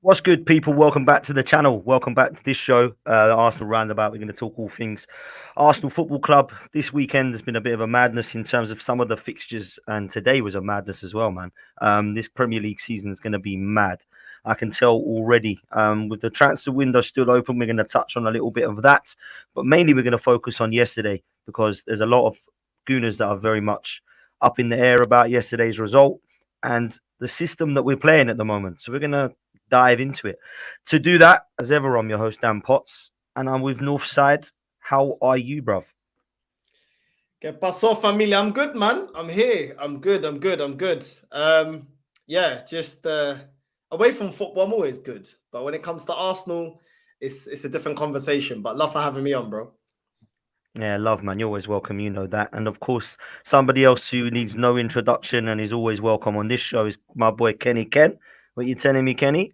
What's good, people? Welcome back to the channel. Welcome back to this show, the Arsenal Roundabout. We're going to talk all things Arsenal Football Club. This weekend has been a bit of a madness in terms of some of the fixtures, and today was a madness as well, man. This Premier League season is going to be mad. I can tell already. With the transfer window still open, we're going to touch on a little bit of that, but mainly we're going to focus on yesterday because there's a lot of gooners that are very much up in the air about yesterday's result and the system that we're playing at the moment. So we're going to dive into it. To do that, as ever, I'm your host, Dan Potts, and I'm with Northside. How are you, bruv? Que pasó, familia? I'm good, man. I'm here. I'm good. Just away from football, I'm always good. But when it comes to Arsenal, it's a different conversation. But love for having me on, bro. Yeah, love, man. You're always welcome. You know that. And of course, somebody else who needs no introduction and is always welcome on this show is my boy, Kenny Ken. What you telling me, Kenny?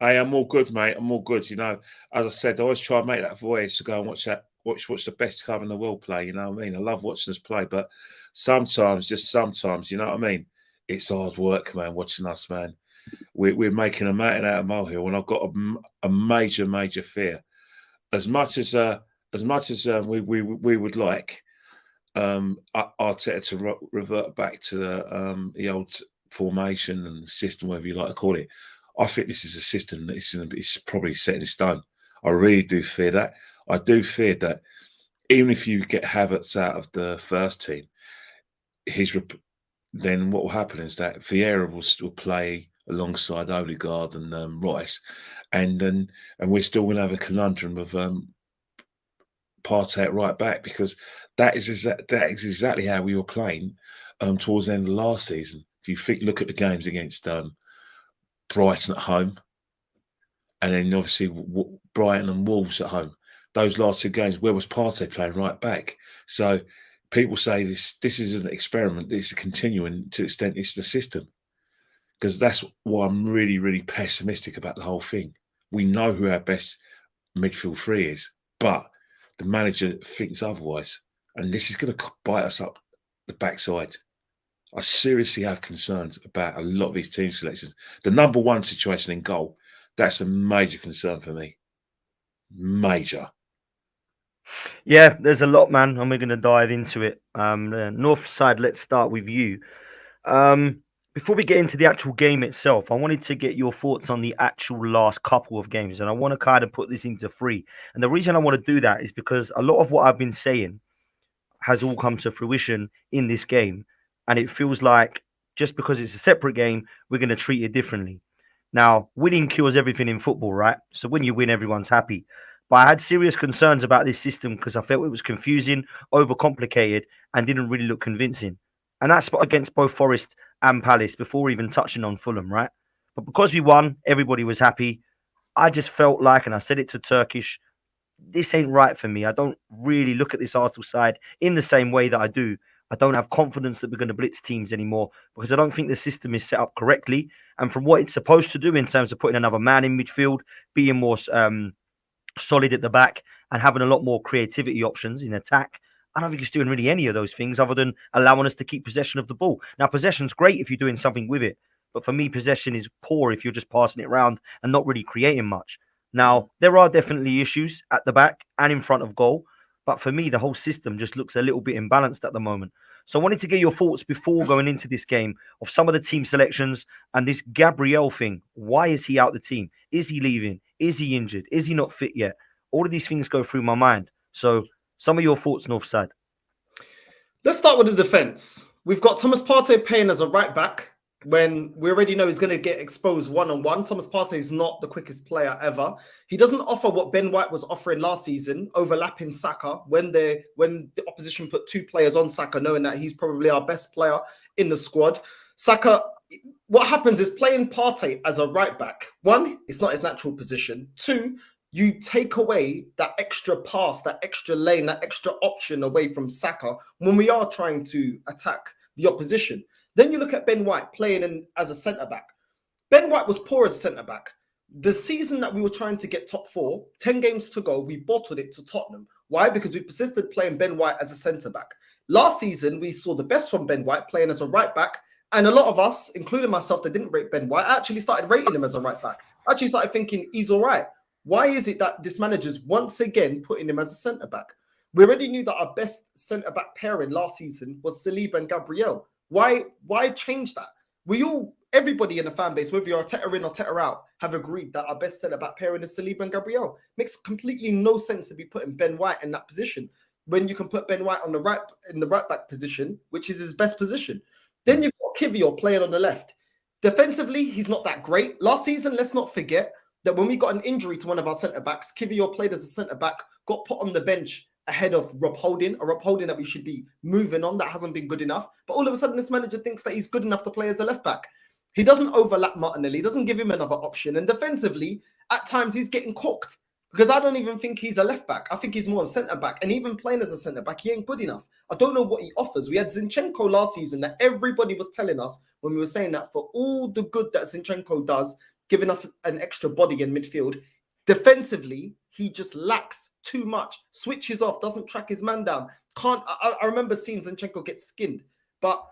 Hey, I'm all good, mate. I'm all good. You know, as I said, I always try and make that voyage to go and watch the best club in the world play. You know what I mean? I love watching us play, but sometimes, you know what I mean? It's hard work, man. Watching us, man. We're making a mountain out of molehill, and I've got a major fear. As much as we would like Arteta to revert back to the old formation and system, whatever you like to call it. I think this is a system that it's probably set in stone. I really do fear that. I do fear that even if you get Havertz out of the first team, then what will happen is that Vieira will still play alongside Odegaard and Rice, and we're still going to have a conundrum of Partey at right back, because that is exactly how we were playing towards the end of last season. If you look at the games against Brighton at home, and then obviously Brighton and Wolves at home. Those last two games, where was Partey playing right back? So people say this is an experiment. It's continuing to the extent it's the system, because that's why I'm really pessimistic about the whole thing. We know who our best midfield three is, but the manager thinks otherwise, and this is going to bite us up the backside. I seriously have concerns about a lot of these team selections. The number one situation in goal, that's a major concern for me. Major. Yeah, there's a lot, man, and we're going to dive into it. Northside, let's start with you. Before we get into the actual game itself, I wanted to get your thoughts on the actual last couple of games, and I want to kind of put this into three. And the reason I want to do that is because a lot of what I've been saying has all come to fruition in this game. And it feels like just because it's a separate game, we're going to treat it differently. Now, winning cures everything in football, right? So when you win, everyone's happy. But I had serious concerns about this system because I felt it was confusing, overcomplicated, and didn't really look convincing. And that's against both Forest and Palace before even touching on Fulham, right? But because we won, everybody was happy. I just felt like, and I said it to Turkish, this ain't right for me. I don't really look at this Arsenal side in the same way that I do. I don't have confidence that we're going to blitz teams anymore because I don't think the system is set up correctly. And from what it's supposed to do in terms of putting another man in midfield, being more solid at the back, and having a lot more creativity options in attack, I don't think it's doing really any of those things other than allowing us to keep possession of the ball. Now, possession's great if you're doing something with it. But for me, possession is poor if you're just passing it around and not really creating much. Now, there are definitely issues at the back and in front of goal. But for me, the whole system just looks a little bit imbalanced at the moment. So I wanted to get your thoughts before going into this game of some of the team selections and this Gabriel thing. Why is he out the team? Is he leaving? Is he injured? Is he not fit yet? All of these things go through my mind. So some of your thoughts, Northside. Let's start with the defense. We've got Thomas Partey playing as a right back when we already know he's going to get exposed one-on-one. Thomas Partey is not the quickest player ever. He doesn't offer what Ben White was offering last season, overlapping Saka when the opposition put two players on Saka, knowing that he's probably our best player in the squad. Saka, what happens is playing Partey as a right back. One, it's not his natural position. Two, you take away that extra pass, that extra lane, that extra option away from Saka when we are trying to attack the opposition. Then you look at Ben White playing as a centre-back. Ben White was poor as a centre-back. The season that we were trying to get top four, 10 games to go, we bottled it to Tottenham. Why? Because we persisted playing Ben White as a centre-back. Last season, we saw the best from Ben White playing as a right-back. And a lot of us, including myself, that didn't rate Ben White, actually started rating him as a right-back. I actually started thinking he's all right. Why is it that this manager's once again putting him as a centre back? We already knew that our best centre back pairing last season was Saliba and Gabriel. Why change that? Everybody in the fan base, whether you're Arteta in or Arteta out, have agreed that our best centre back pairing is Saliba and Gabriel. Makes completely no sense to be putting Ben White in that position when you can put Ben White on the right back position, which is his best position. Then you've got Kivior playing on the left. Defensively, he's not that great. Last season, let's not forget that when we got an injury to one of our centre backs, Kivior played as a centre back, got put on the bench ahead of Rob Holding, a Rob Holding that we should be moving on. That hasn't been good enough. But all of a sudden, this manager thinks that he's good enough to play as a left back. He doesn't overlap Martinelli, doesn't give him another option. And defensively, at times, he's getting cooked because I don't even think he's a left back. I think he's more a centre back. And even playing as a centre back, he ain't good enough. I don't know what he offers. We had Zinchenko last season that everybody was telling us when we were saying that for all the good that Zinchenko does, giving us an extra body in midfield, defensively, he just lacks too much. Switches off, doesn't track his man down. I remember seeing Zinchenko get skinned. But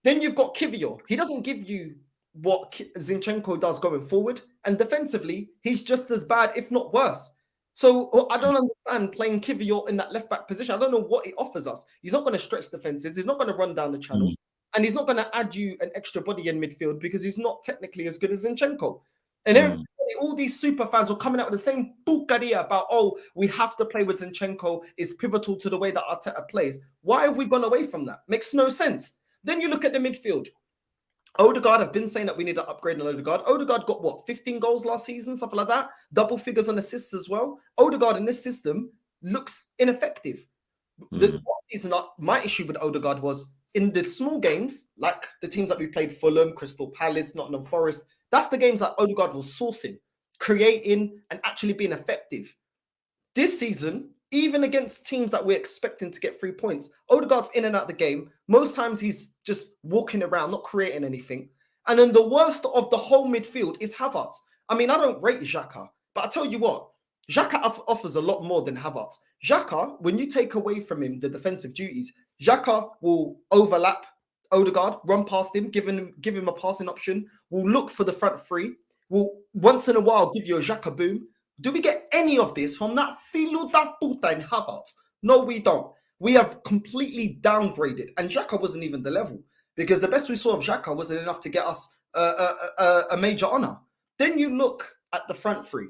then you've got Kivior. He doesn't give you what Zinchenko does going forward. And defensively, he's just as bad, if not worse. So I don't understand playing Kivior in that left-back position. I don't know what he offers us. He's not going to stretch defenses. He's not going to run down the channels. And he's not going to add you an extra body in midfield because he's not technically as good as Zinchenko. And everybody, all these super fans were coming out with the same bukaria about, oh, we have to play with Zinchenko. It's pivotal to the way that Arteta plays. Why have we gone away from that? Makes no sense. Then you look at the midfield. Odegaard, I've been saying that we need to upgrade on Odegaard. Odegaard got what, 15 goals last season, something like that? Double figures on assists as well. Odegaard in this system looks ineffective. The season, my issue with Odegaard was in the small games, like the teams that we played, Fulham, Crystal Palace, Nottingham Forest, that's the games that Odegaard was sourcing, creating, and actually being effective. This season, even against teams that we're expecting to get 3 points, Odegaard's in and out the game. Most times he's just walking around, not creating anything. And then the worst of the whole midfield is Havertz. I mean, I don't rate Xhaka, but I tell you what, Xhaka offers a lot more than Havertz. Xhaka, when you take away from him the defensive duties, Xhaka will overlap Odegaard, run past him, give him a passing option, will look for the front three, will once in a while give you a Xhaka boom. Do we get any of this from that filo da puta in Havertz? No, we don't. We have completely downgraded. And Xhaka wasn't even the level because the best we saw of Xhaka wasn't enough to get us a major honour. Then you look at the front three.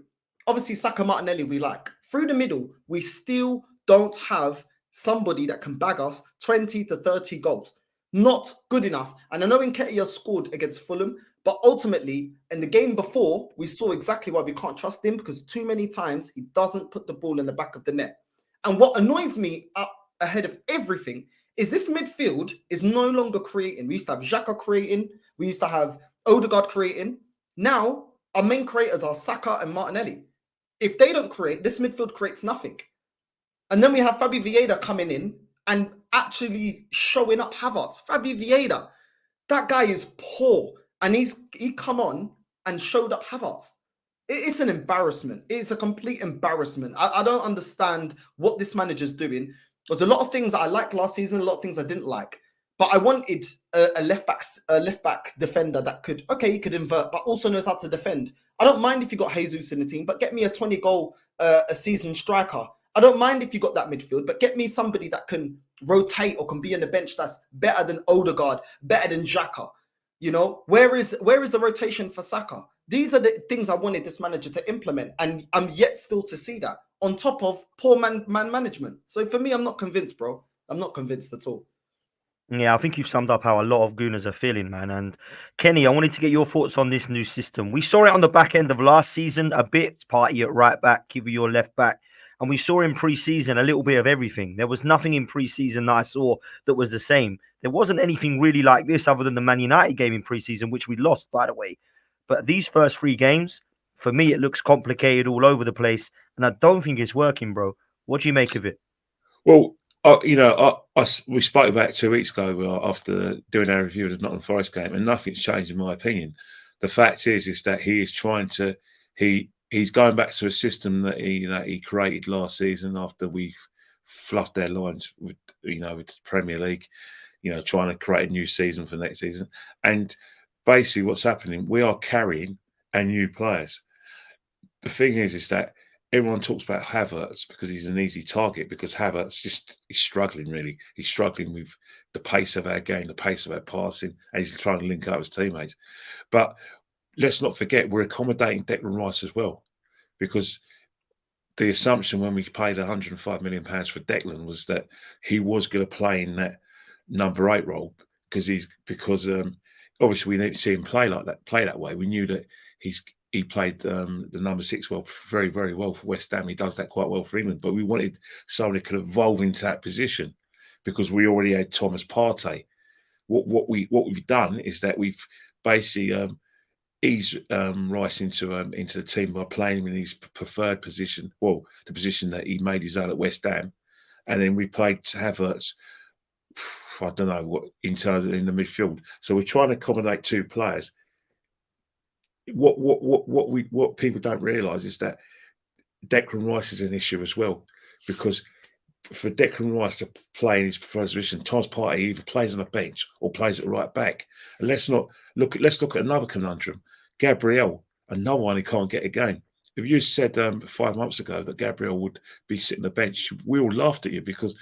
Obviously, Saka, Martinelli, we like. Through the middle, we still don't have somebody that can bag us 20 to 30 goals. Not good enough. And I know Nketiah scored against Fulham, but ultimately, in the game before, we saw exactly why we can't trust him because too many times he doesn't put the ball in the back of the net. And what annoys me up ahead of everything is this midfield is no longer creating. We used to have Xhaka creating. We used to have Odegaard creating. Now, our main creators are Saka and Martinelli. If they don't create, this midfield creates nothing. And then we have Fabi Vieira coming in and actually showing up Havertz. Fabi Vieira, that guy is poor. And he come on and showed up Havertz. It's an embarrassment. It's a complete embarrassment. I don't understand what this manager's doing. There's a lot of things I liked last season, a lot of things I didn't like. But I wanted a left back defender that could, okay, he could invert, but also knows how to defend. I don't mind if you got Jesus in the team, but get me a 20-goal a season striker. I don't mind if you got that midfield, but get me somebody that can rotate or can be on the bench that's better than Odegaard, better than Xhaka. You know, where is the rotation for Saka? These are the things I wanted this manager to implement, and I'm yet still to see that on top of poor man management. So for me, I'm not convinced, bro. I'm not convinced at all. Yeah, I think you've summed up how a lot of Gooners are feeling, man. And Kenny, I wanted to get your thoughts on this new system. We saw it on the back end of last season, a bit Partey at right back, Kiwior left back. And we saw in pre-season a little bit of everything. There was nothing in pre-season that I saw that was the same. There wasn't anything really like this other than the Man United game in pre-season, which we lost, by the way. But these first 3 games, for me, it looks complicated all over the place. And I don't think it's working, bro. What do you make of it? Well, we spoke about it 2 weeks ago after doing our review of the Nottingham Forest game, and nothing's changed in my opinion. The fact is that he is trying to he's going back to a system that he created last season after we fluffed their lines with the Premier League, trying to create a new season for next season. And basically, what's happening? We are carrying our new players. the thing is that everyone talks about Havertz because he's an easy target, because Havertz is struggling, really. He's struggling with the pace of our game, the pace of our passing, and he's trying to link up his teammates. But let's not forget, we're accommodating Declan Rice as well, because the assumption when we paid £105 million for Declan was that he was going to play in that number 8 role, because obviously we need to see him play that way. We knew that he played the number 6 well, very, very well for West Ham. He does that quite well for England, but we wanted someone who could evolve into that position because we already had Thomas Partey. What we've done is that we've basically eased Rice into the team by playing him in his preferred position, well, the position that he made his own at West Ham, and then we played Havertz, I don't know what, in the midfield. So we're trying to accommodate 2 players. What people don't realise is that Declan Rice is an issue as well, because for Declan Rice to play in his preferred position, Thomas Partey either plays on the bench or plays at right back. And let's look at another conundrum. Gabriel, another one he can't get a game. If you said 5 months ago that Gabriel would be sitting on the bench, we all laughed at you, because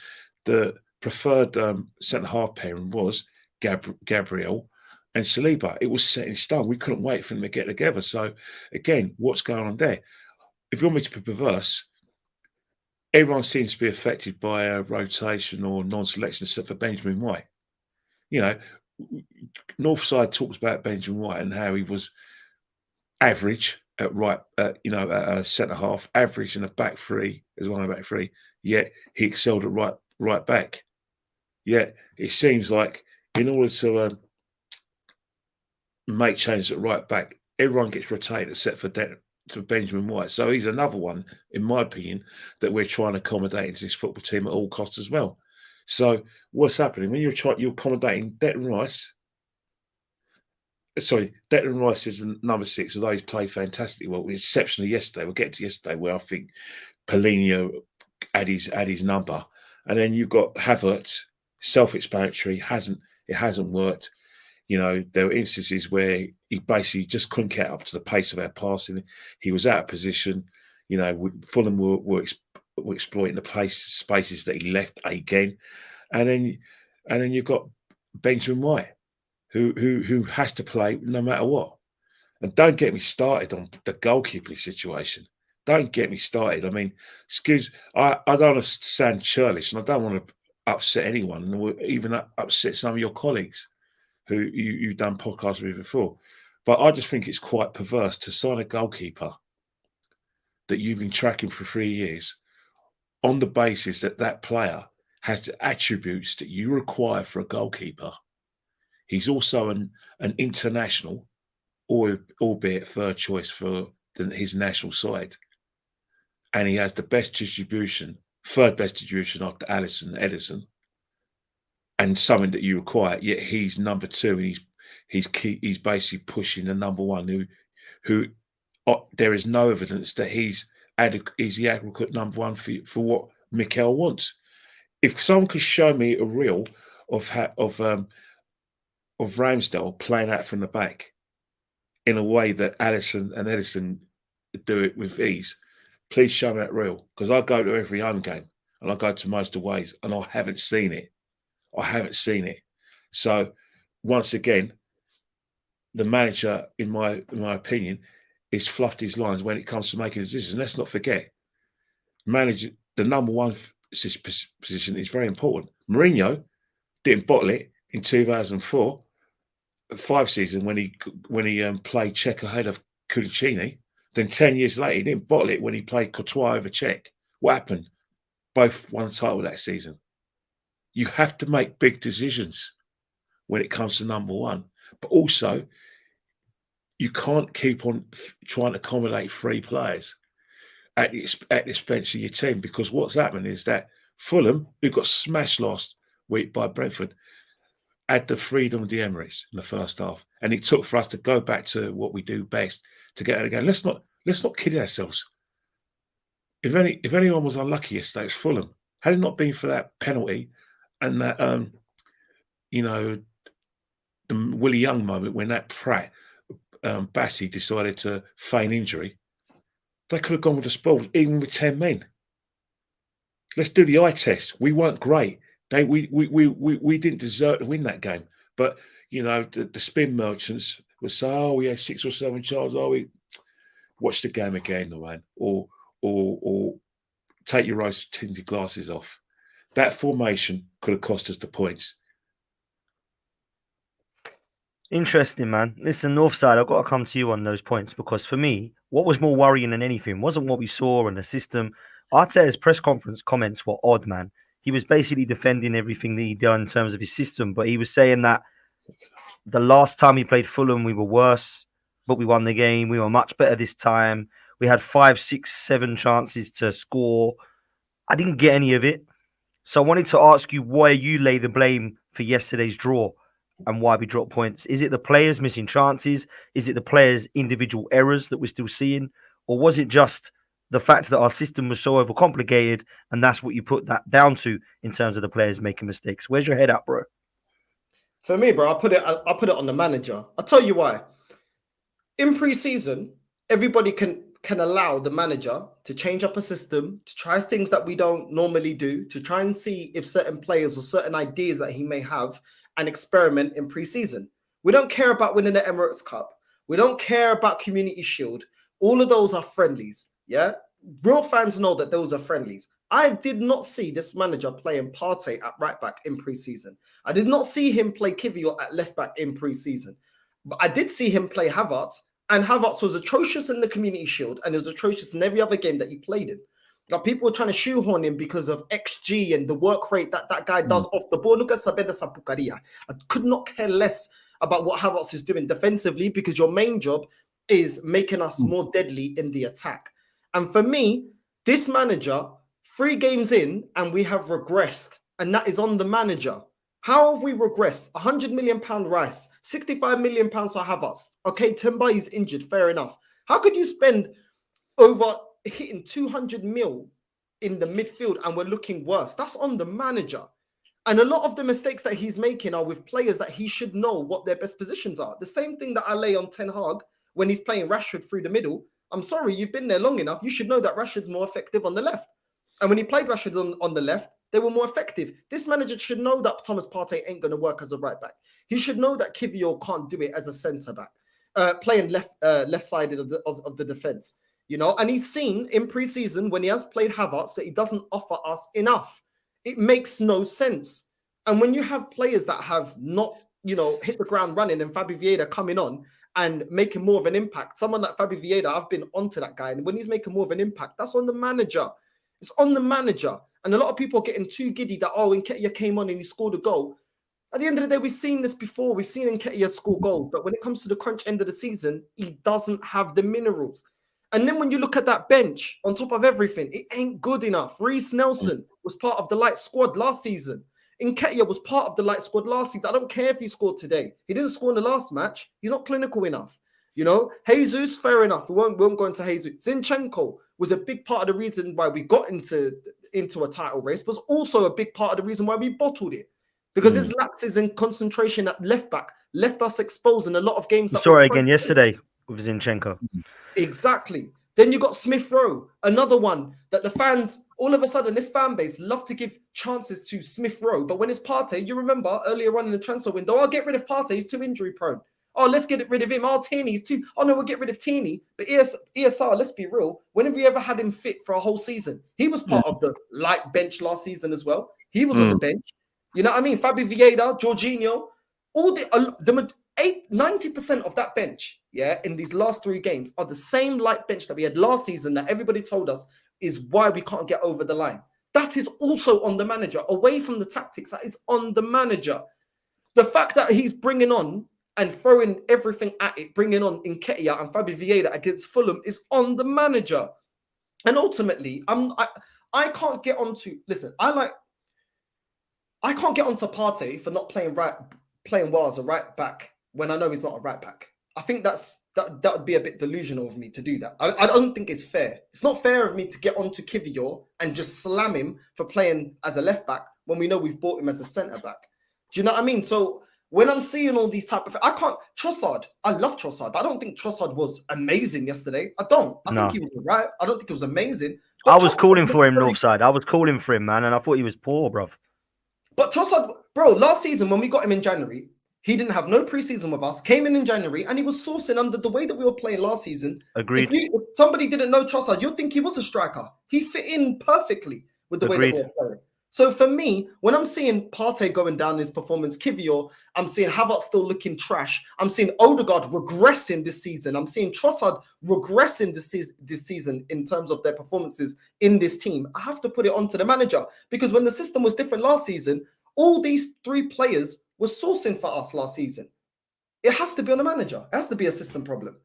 the preferred centre-half pairing was Gabriel and Saliba. It was set in stone. We couldn't wait for them to get together. So, again, what's going on there? If you want me to be perverse, everyone seems to be affected by a rotation or non-selection except for Benjamin White. You know, Northside talks about Benjamin White and how he was average at at a centre-half, average in a back three, as one of the back three, yet he excelled at right back. Yet it seems like in order to make changes at right back, everyone gets rotated except for Benjamin White. So he's another one, in my opinion, that we're trying to accommodate into this football team at all costs as well. So what's happening when you're accommodating Declan Rice? Sorry, Declan Rice is number 6, although he's played fantastically well, exceptionally yesterday. We'll get to yesterday where I think Paulinho had his number, and then you've got Havertz, self-explanatory. It hasn't worked. You know, there were instances where he basically just couldn't get up to the pace of our passing. He was out of position. You know, Fulham were exploiting the spaces that he left again, and then you've got Benjamin White, who has to play no matter what. And don't get me started on the goalkeeping situation. Don't get me started. I mean, I don't want to sound churlish, and I don't want to upset anyone, or even upset some of your colleagues who you've done podcasts with before. But I just think it's quite perverse to sign a goalkeeper that you've been tracking for 3 years on the basis that that player has the attributes that you require for a goalkeeper. He's also an international, albeit third choice for his national side. And he has the best distribution, third best distribution after Alisson and Ederson, and something that you require. Yet he's number 2, and he's basically pushing the number 1, who there is no evidence that he's the adequate number 1 for what Mikel wants. If someone could show me a reel of Ramsdale playing out from the back in a way that Alisson and Ederson do it with ease, please show me that reel, because I go to every home game and I go to most aways, and I haven't seen it. So once again, the manager, in my opinion, is fluffed his lines when it comes to making decisions. Let's not forget, the number 1 position is very important. Mourinho didn't bottle it in 2004, 5 season when he played Cech ahead of Cudicini. Then 10 years later, he didn't bottle it when he played Courtois over Cech. What happened? Both won a title that season. You have to make big decisions when it comes to number 1. But also, you can't keep on trying to accommodate 3 players at the expense of your team, because what's happened is that Fulham, who got smashed last week by Brentford, had the freedom of the Emirates in the first half. And it took for us to go back to what we do best to get it again. Let's not kid ourselves. If anyone was unlucky yesterday, it's Fulham. Had it not been for that penalty and that the Willie Young moment when that Pratt Bassi decided to feign injury, They could have gone with the spoils, even with 10 men. Let's do the eye test. We weren't great. We didn't deserve to win that game. But, you know, the spin merchants would say, oh, we had 6 or 7 chances. Oh, we watch the game again, man. Or take your rose-tinted glasses off. That formation could have cost us the points. Interesting, man. Listen, Northside, I've got to come to you on those points because for me, what was more worrying than anything wasn't what we saw in the system. Arteta's press conference comments were odd, man. He was basically defending everything that he'd done in terms of his system, but he was saying that the last time he played Fulham, we were worse, but we won the game. We were much better this time. We had 5, 6, 7 chances to score. I didn't get any of it. So I wanted to ask you why you lay the blame for yesterday's draw and why we dropped points. Is it the players missing chances? Is it the players' individual errors that we're still seeing? Or was it just the fact that our system was so overcomplicated and that's what you put that down to in terms of the players making mistakes? Where's your head at, bro? For me, bro, I put it on the manager. I'll tell you why. In pre-season, everybody can allow the manager to change up a system, to try things that we don't normally do, to try and see if certain players or certain ideas that he may have and experiment in pre-season. We don't care about winning the Emirates Cup. We don't care about Community Shield. All of those are friendlies, yeah? Real fans know that those are friendlies. I did not see this manager playing Partey at right back in pre-season. I did not see him play Kivior at left back in pre-season. But I did see him play Havertz, and Havertz was atrocious in the Community Shield, and it was atrocious in every other game that he played in. Now, people were trying to shoehorn him because of XG and the work rate that guy does off the ball. Look at Sabeda Sapucaria. I could not care less about what Havertz is doing defensively because your main job is making us more deadly in the attack. And for me, this manager, 3 games in, and we have regressed, and that is on the manager. How have we regressed? £100 million Rice, £65 million for Havertz. Okay, Timber is injured, fair enough. How could you spend over hitting 200 mil in the midfield and we're looking worse? That's on the manager. And a lot of the mistakes that he's making are with players that he should know what their best positions are. The same thing that I lay on Ten Hag when he's playing Rashford through the middle. I'm sorry, you've been there long enough. You should know that Rashford's more effective on the left. And when he played Rashford on the left, they were more effective. This manager should know that Thomas Partey ain't going to work as a right back. He should know that Kivior can't do it as a centre back, playing left-sided of the defence. You know, and he's seen in pre-season when he has played Havertz that he doesn't offer us enough. It makes no sense. And when you have players that have not, you know, hit the ground running and Fabi Vieira coming on and making more of an impact, someone like Fabi Vieira, I've been onto that guy, and when he's making more of an impact, that's on the manager. It's on the manager. And a lot of people are getting too giddy that, oh, Nketiah came on and he scored a goal. At the end of the day, we've seen this before. We've seen Nketiah score goals. But when it comes to the crunch end of the season, he doesn't have the minerals. And then when you look at that bench, on top of everything, it ain't good enough. Reece Nelson was part of the light squad last season. Nketiah was part of the light squad last season. I don't care if he scored today. He didn't score in the last match. He's not clinical enough. You know, Jesus, fair enough. We won't go into Jesus. Zinchenko was a big part of the reason why we got into a title race, but also a big part of the reason why we bottled it. Because his lapses in concentration at left back left us exposed in a lot of games. We saw it again yesterday with Zinchenko. Exactly. Then you got Smith Rowe, another one that the fans, all of a sudden, this fan base love to give chances to Smith Rowe. But when it's Partey, you remember earlier on in the transfer window, I'll get rid of Partey, he's too injury prone. Oh, let's get rid of him. Oh, Tierney's too. Oh, no, we'll get rid of Tierney. But ESR, let's be real. When have we ever had him fit for a whole season? He was part of the light bench last season as well. He was on the bench. You know what I mean? Fabi Vieira, Jorginho, all the 90% of that bench, yeah, in these last 3 games are the same light bench that we had last season that everybody told us is why we can't get over the line. That is also on the manager. Away from the tactics, that is on the manager. The fact that he's bringing on and throwing everything at it, bringing on Nketiah and Fabi Vieira against Fulham is on the manager. And ultimately, I can't get onto, listen, I can't get onto Partey for not playing well as a right back when I know he's not a right back. I think that would be a bit delusional of me to do that. I don't think it's fair. It's not fair of me to get onto Kivior and just slam him for playing as a left back when we know we've bought him as a centre back. Do you know what I mean? So when I'm seeing all these type of, I can't Trossard. I love Trossard, but I don't think Trossard was amazing yesterday. I don't. I think No. he was right. I don't think it was amazing. I But was Trossard calling looked for him, very. Northside. I was calling for him, man, and I thought he was poor, bruv. But Trossard, bro, last season when we got him in January, he didn't have no preseason with us. Came in January, and he was sourcing under the way that we were playing last season. Agreed. If somebody didn't know Trossard, you'd think he was a striker. He fit in perfectly with the way that we Agreed. were playing. So for me, when I'm seeing Partey going down in his performance, Kivior, I'm seeing Havertz still looking trash. I'm seeing Odegaard regressing this season. I'm seeing Trossard regressing this season in terms of their performances in this team. I have to put it onto the manager, because when the system was different last season, all these three players were sourcing for us last season. It has to be on the manager. It has to be a system problem.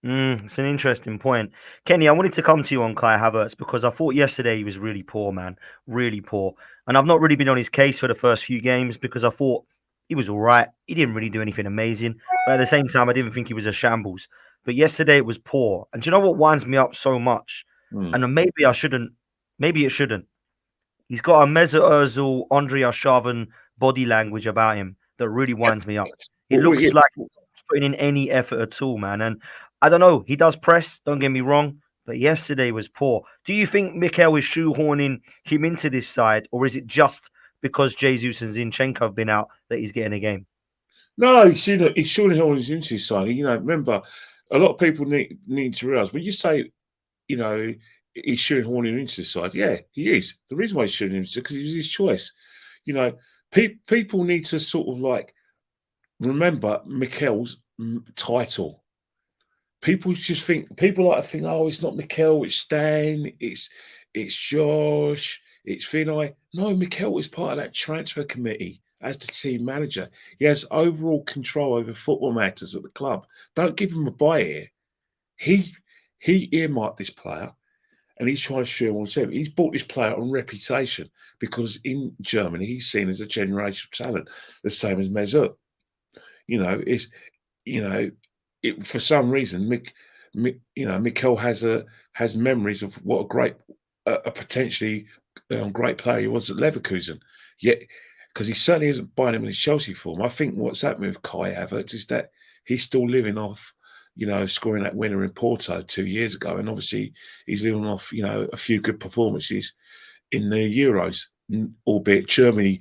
It's an interesting point. Kenny, I wanted to come to you on Kai Havertz because I thought yesterday he was really poor, man. Really poor. And I've not really been on his case for the first few games because I thought he was all right. He didn't really do anything amazing. But at the same time, I didn't think he was a shambles. But yesterday it was poor. And do you know what winds me up so much? And maybe I shouldn't. Maybe it shouldn't. He's got a Mesut Ozil, Andre Arshavin body language about him that really winds me up. It looks like he's putting in any effort at all, man. And I don't know. He does press, don't get me wrong, but yesterday was poor. Do you think Mikel is shoehorning him into this side, or is it just because Jesus and Zinchenko have been out that he's getting a game? No, he's shoehorning him into his side. You know, remember, a lot of people need to realise when you say, you know, he's shoehorning him into the side. Yeah, he is. The reason why he's shoehorning him is because it was his choice. You know, people need to sort of like remember Mikel's title. People like to think, oh, it's not Mikel, it's Stan, it's Josh, it's Vinay. No, Mikel is part of that transfer committee as the team manager. He has overall control over football matters at the club. Don't give him a buy here. He earmarked this player, and he's trying to show himself. He's bought this player on reputation because in Germany he's seen as a generational talent, the same as Mesut. You know, for some reason, Mikel has memories of what a potentially great player he was at Leverkusen. Yet, because he certainly isn't buying him in his Chelsea form. I think what's happening with Kai Havertz is that he's still living off, scoring that winner in Porto 2 years ago, and obviously he's living off, a few good performances in the Euros, albeit Germany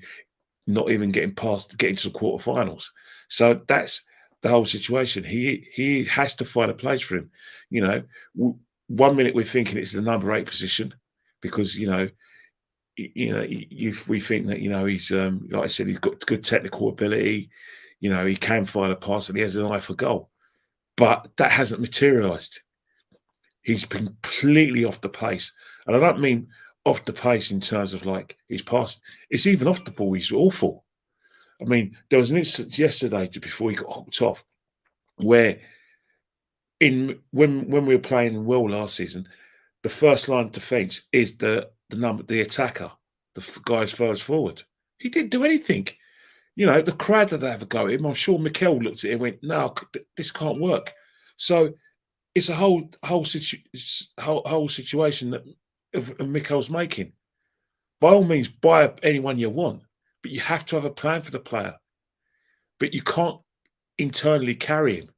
not even getting to the quarterfinals. So that's the whole situation. He has to find a place for him. 1 minute we're thinking it's the number 8 position because we think that he's like I said, he's got good technical ability. He can find a pass and he has an eye for goal, but that hasn't materialised. He's been completely off the pace, and I don't mean off the pace in terms of like his pass. It's even off the ball. He's awful. I mean, there was an instance yesterday before he got hooked off where when we were playing well last season, the first line of defence is the attacker, the guys furthest forward. He didn't do anything. The crowd that have a go at him. I'm sure Mikel looked at it and went, "No, this can't work." So it's a whole situation that of Mikel's making. By all means, buy anyone you want, but you have to have a plan for the player. But you can't internally carry him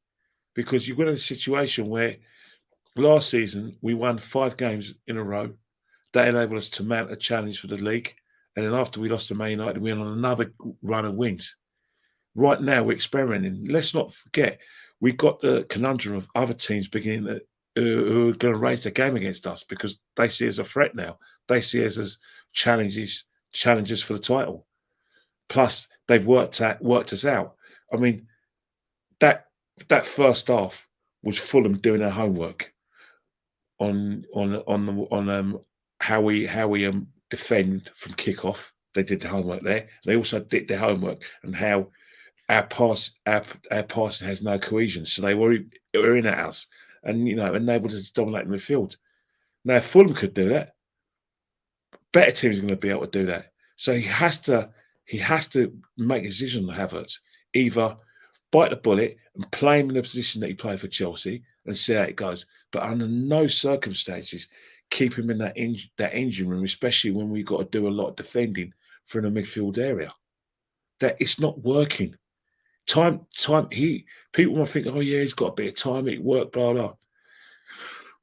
because you've got a situation where last season we won 5 games in a row. That enabled us to mount a challenge for the league. And then after we lost to Man United, we went on another run of wins. Right now, we're experimenting. Let's not forget, we've got the conundrum of other teams beginning who are going to raise their game against us because they see us as a threat now. They see us as challenges for the title. Plus, they've worked us out. I mean, that first half was Fulham doing their homework on how we defend from kickoff. They did the homework there. They also did their homework and how our passing has no cohesion. So they were in at us and enabled us to dominate the midfield. Now, if Fulham could do that, better teams are going to be able to do that. So he has to make a decision on Havertz. Either bite the bullet and play him in the position that he played for Chelsea and see how it goes. But under no circumstances keep him in that engine room, especially when we've got to do a lot of defending from the midfield area. that it's not working. People might think, oh yeah, he's got a bit of time, it worked, blah blah.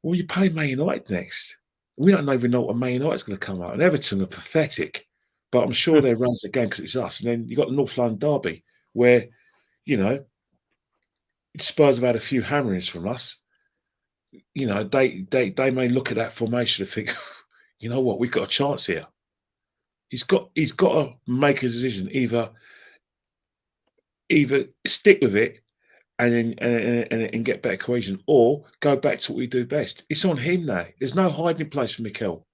Well, you play Man United next. We don't even know what Man United's going to come out. And Everton are pathetic, but I'm sure they runs the game because it's us. And then you got the North London derby, where Spurs have had a few hammerings from us. They may look at that formation and think, you know what, we've got a chance here. He's got to make a decision, either stick with it and get better cohesion, or go back to what we do best. It's on him now. There's no hiding place for Mikel.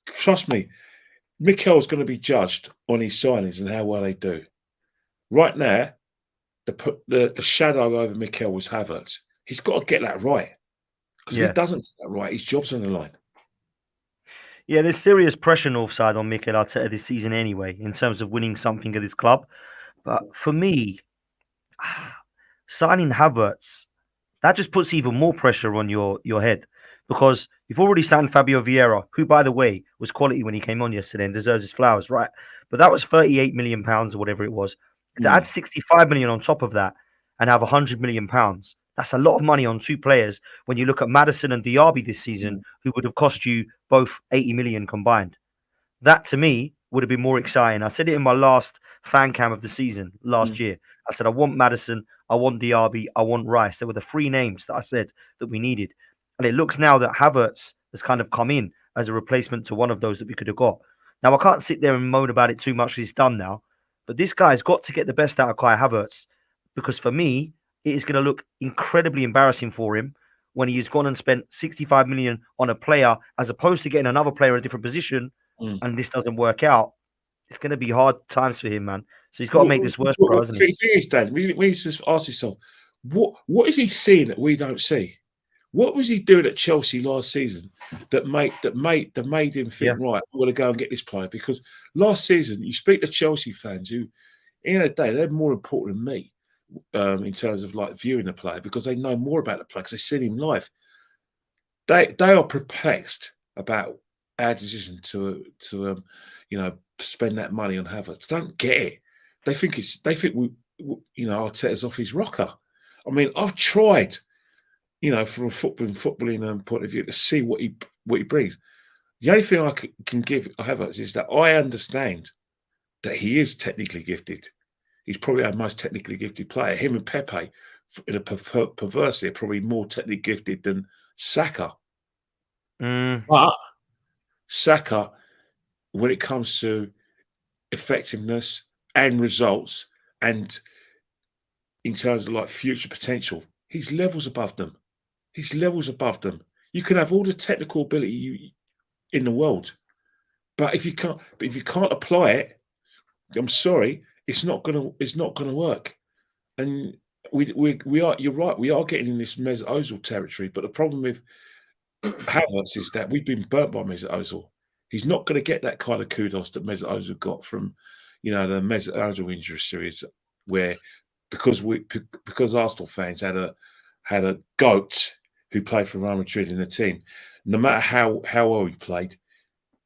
Trust me, Mikel's going to be judged on his signings and how well they do. Right now, the shadow over Mikel was Havertz. He's got to get that right. Because if he doesn't get that right, his job's on the line. Yeah, there's serious pressure Northside on Mikel Arteta this season anyway, in terms of winning something at his club. But for me, signing Havertz, that just puts even more pressure on your head, because you've already signed Fabio Vieira, who, by the way, was quality when he came on yesterday and deserves his flowers, right? But that was £38 million or whatever it was. To add 65 million on top of that and have £100 million, that's a lot of money on two players when you look at Maddison and Diaby this season, who would have cost you both 80 million combined. That, to me, would have been more exciting. I said it in my last fan cam of the season last year. I said, I want Maddison, I want Diaby, I want Rice. There were the three names that I said that we needed. And it looks now that Havertz has kind of come in as a replacement to one of those that we could have got. Now, I can't sit there and moan about it too much because it's done now. But this guy's got to get the best out of Kai Havertz, because for me, it is going to look incredibly embarrassing for him when he has gone and spent 65 million on a player as opposed to getting another player in a different position, and this doesn't work out. It's going to be hard times for him, man. So he's got to make this worse, bro, hasn't he? The thing is, Dan, we need to ask yourself, what is he seeing that we don't see? What was he doing at Chelsea last season that made him think, right, I'm going to go and get this player? Because last season, you speak to Chelsea fans who, in a day, they're more important than me in terms of like viewing the player, because they know more about the player because they've seen him live. They are perplexed about our decision to spend that money on Havertz. They don't get it. They think Arteta's off his rocker. I mean, I've tried, from a footballing point of view, to see what he brings. The only thing I can give Havertz is that I understand that he is technically gifted. He's probably our most technically gifted player. Him and Pepe, perversely, are probably more technically gifted than Saka. But Saka, when it comes to effectiveness and results, and in terms of like future potential, he's levels above them. You can have all the technical ability in the world, but if you can't apply it, I'm sorry, it's not gonna work. And you're right, we are getting in this Mesut Ozil territory. But the problem with Havertz is that we've been burnt by Mesut Ozil. He's not going to get that kind of kudos that Mesut Ozil got from, the Mesut Ozil injury series, where because Arsenal fans had a goat who played for Real Madrid in the team. No matter how well he played,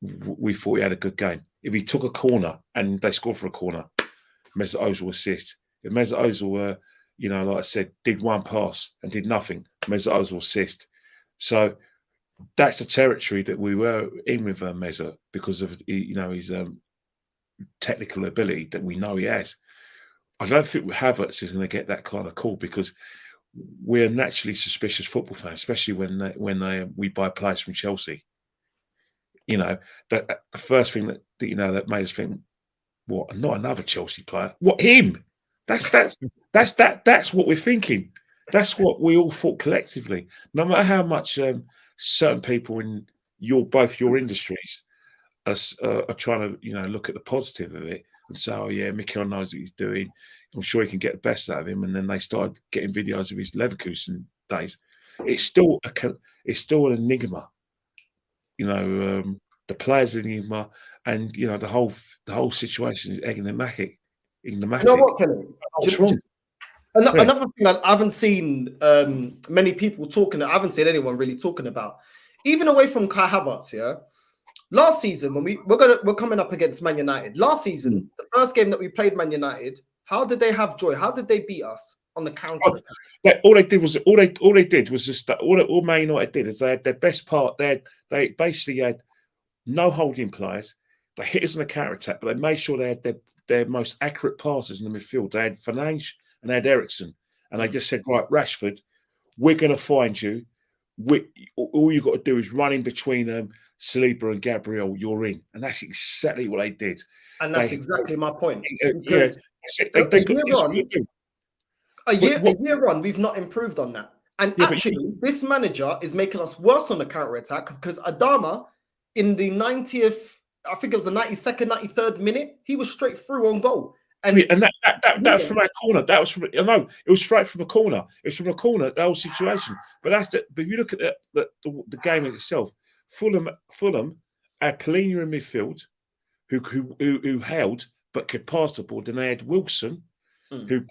we thought he had a good game. If he took a corner and they scored for a corner, Mesut Ozil assist. If Mesut Ozil, like I said, did one pass and did nothing, Mesut Ozil assist. So that's the territory that we were in with Mesut, because of his technical ability that we know he has. I don't think Havertz is going to get that kind of call, because we're naturally suspicious football fans, especially when we buy players from Chelsea. That the first thing that made us think, what? Not another Chelsea player? What, him? That's what we're thinking. That's what we all thought collectively. No matter how much certain people in both your industries are trying to look at the positive of it and say, oh yeah, Mikel knows what he's doing, I'm sure he can get the best out of him. And then they started getting videos of his Leverkusen days. It's still an enigma. The players are an enigma, and the whole situation is enigmatic. You know what, Kelly? What's wrong? Another thing I haven't seen many people talking. I haven't seen anyone really talking about, even away from Kai Havertz. Yeah, Last season, when we're coming up against Man United. Last season, the first game that we played Man United, how did they have joy? How did they beat us on the counter attack? All they did was just all Man United did is they had their best part. They basically had no holding players. They hit us on the counter attack, but they made sure they had their most accurate passes in the midfield. They had Fernandes and they had Eriksen, and they just said, right, Rashford, we're going to find you. All you got to do is run in between Saliba and Gabriel. You're in, and that's exactly what they did. And that's exactly my point. Yeah, a year on, we've not improved on that. And actually, this manager is making us worse on the counter attack because Adama, in the 90th, I think it was the 92nd, 93rd minute, he was straight through on goal. And that was from our corner. That was from it was straight from a corner. It's from a corner, the whole situation. But if you look at the game itself, Fulham had Polina in midfield, who held but could pass the ball. Then they had Wilson, who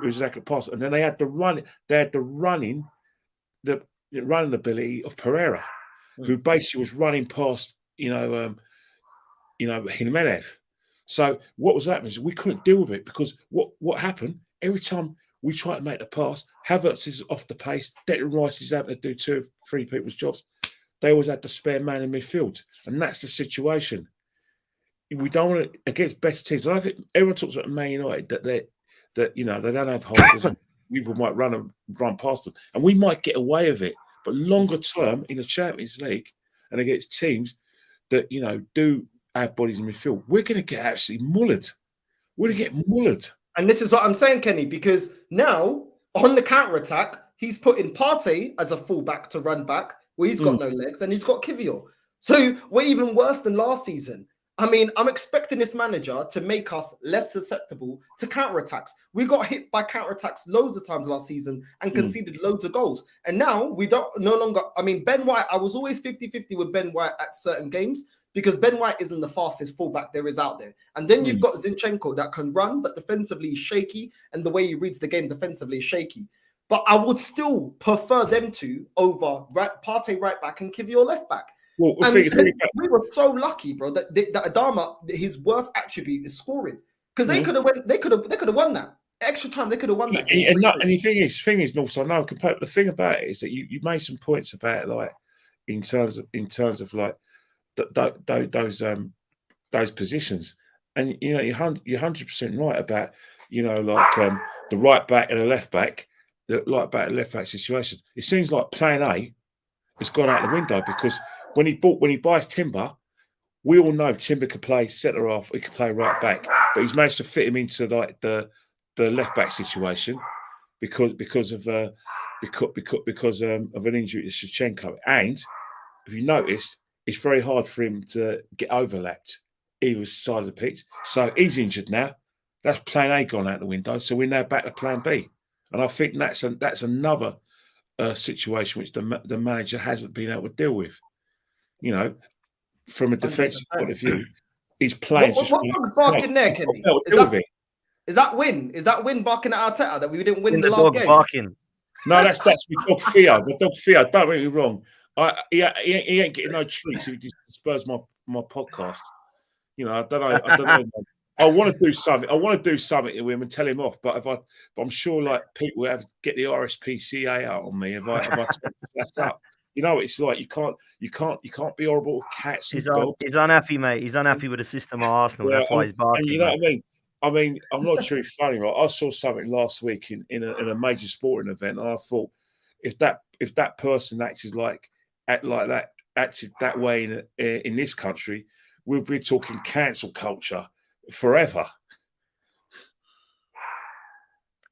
was like a pass, and then they had the running ability of Pereira, who basically was running past Jimenez. So what was happening is we couldn't deal with it because what happened every time we tried to make the pass, Havertz is off the pace, Declan Rice is having to do 2 or 3 people's jobs. They always had the spare man in midfield, and that's the situation. We don't want to against better teams. I think everyone talks about Man United that they don't have holders. And people might run past them, and we might get away with it. But longer term in the Champions League and against teams that do have bodies in midfield, we're going to get absolutely mullered. We're going to get mullered. And this is what I'm saying, Kenny, because now on the counter attack, he's putting Partey as a fullback to run back, where he's got no legs, and he's got Kivior. So we're even worse than last season. I mean, I'm expecting this manager to make us less susceptible to counterattacks. We got hit by counterattacks loads of times last season and conceded loads of goals. And now we don't no longer. I mean, Ben White, I was always 50-50 with Ben White at certain games because Ben White isn't the fastest fullback there is out there. And then you've got Zinchenko that can run, but defensively is shaky. And the way he reads the game defensively is shaky. But I would still prefer them two over Partey right back and Kivior left back. Well, we were so lucky, bro, that Adama, his worst attribute is scoring, because they could have won that extra time. They could have won that. And the thing is, North. I know. The thing about it is that you made some points about it, like in terms of like those positions, and you're 100% right about the right back and the left back, left back situation. It seems like Plan A has gone out the window because when he buys Timber, we all know Timber could play centre half, he could play right back, but he's managed to fit him into like the left back situation because of an injury to Zinchenko. And if you notice, it's very hard for him to get overlapped either side of the pitch. So he's injured now. That's Plan A gone out the window. So we're now back to Plan B, and I think that's another situation which the manager hasn't been able to deal with. From a defensive point of view, he's playing. What's barking there, Kenny? Is that win? Is that win barking at Arteta that we didn't win the last game? Barking. No, that's my dog Theo. The dog Theo. Don't get me wrong. He ain't getting no treats if he dispers my podcast. I don't know. I want to do something. I want to do something to him and tell him off. But I'm sure like people have to get the RSPCA out on me if I that's up. It's like you can't be horrible with cats and dogs. He's unhappy, mate. He's unhappy with the system of Arsenal. That's why he's barking. And you know what I mean? I mean, I'm not sure it's funny, right? I saw something last week in a major sporting event, and I thought if that person acted that way in this country, we'll be talking cancel culture forever.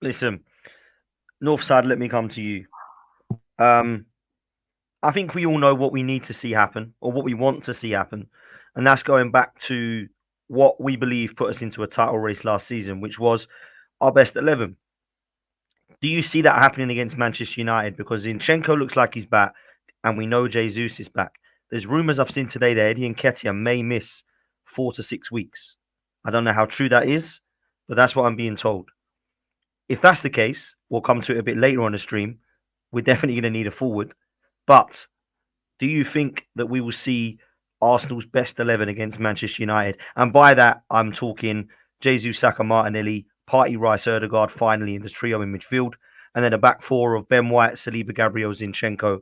Listen, Northside, let me come to you. I think we all know what we need to see happen or what we want to see happen. And that's going back to what we believe put us into a title race last season, which was our best 11. Do you see that happening against Manchester United? Because Zinchenko looks like he's back and we know Jesus is back. There's rumours I've seen today that Eddie Nketiah may miss 4 to 6 weeks. I don't know how true that is, but that's what I'm being told. If that's the case, we'll come to it a bit later on the stream. We're definitely going to need a forward. But do you think that we will see Arsenal's best 11 against Manchester United. And by that, I'm talking Jesus, Saka, Martinelli, Partey, Rice, Erdegaard, finally in the trio in midfield. And then a back four of Ben White, Saliba, Gabriel, Zinchenko,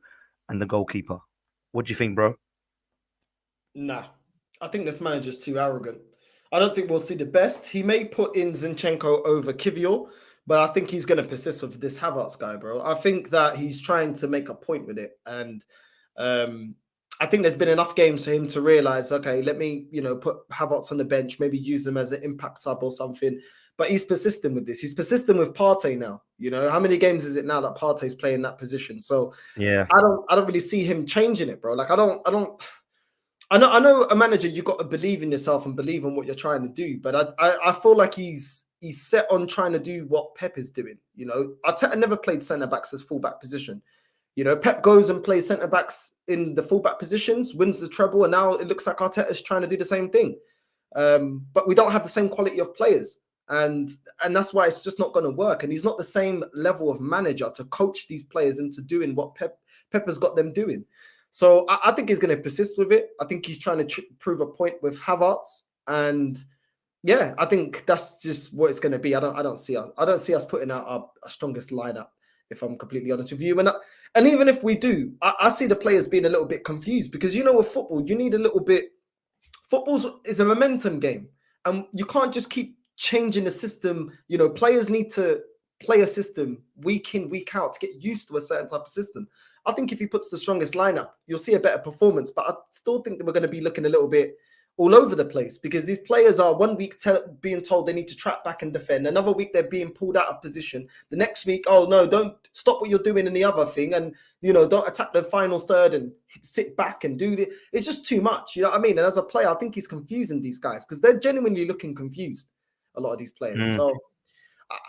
and the goalkeeper. What do you think, bro? Nah, I think this manager's too arrogant. I don't think we'll see the best. He may put in Zinchenko over Kivior, but I think he's going to persist with this Havertz guy, bro. I think that he's trying to make a point with it. And I think there's been enough games for him to realize, okay, let me, put Havertz on the bench, maybe use him as an impact sub or something. But he's persistent with this. He's persistent with Partey now. How many games is it now that Partey's playing that position? So yeah, I don't really see him changing it, bro. Like I know a manager, you got to believe in yourself and believe in what you're trying to do. But I feel like he's set on trying to do what Pep is doing. Arteta never played centre backs as fullback position. Pep goes and plays centre backs in the fullback positions, wins the treble, and now it looks like Arteta is trying to do the same thing. But we don't have the same quality of players, and that's why it's just not going to work. And he's not the same level of manager to coach these players into doing what Pep has got them doing. So I think he's going to persist with it. I think he's trying to prove a point with Havertz, and yeah, I think that's just what it's going to be. I don't see us putting out our strongest lineup, if I'm completely honest with you. And even if we do, I see the players being a little bit confused because with football, you need a little bit. Football is a momentum game, and you can't just keep changing the system. Players need to play a system week in, week out to get used to a certain type of system. I think if he puts the strongest lineup, you'll see a better performance. But I still think that we're going to be looking a little bit all over the place because these players are one week being told they need to track back and defend. Another week they're being pulled out of position. The next week, oh no, don't stop what you're doing in the other thing, and don't attack the final third and sit back and do this. It's just too much. You know what I mean? And as a player, I think he's confusing these guys because they're genuinely looking confused. A lot of these players. So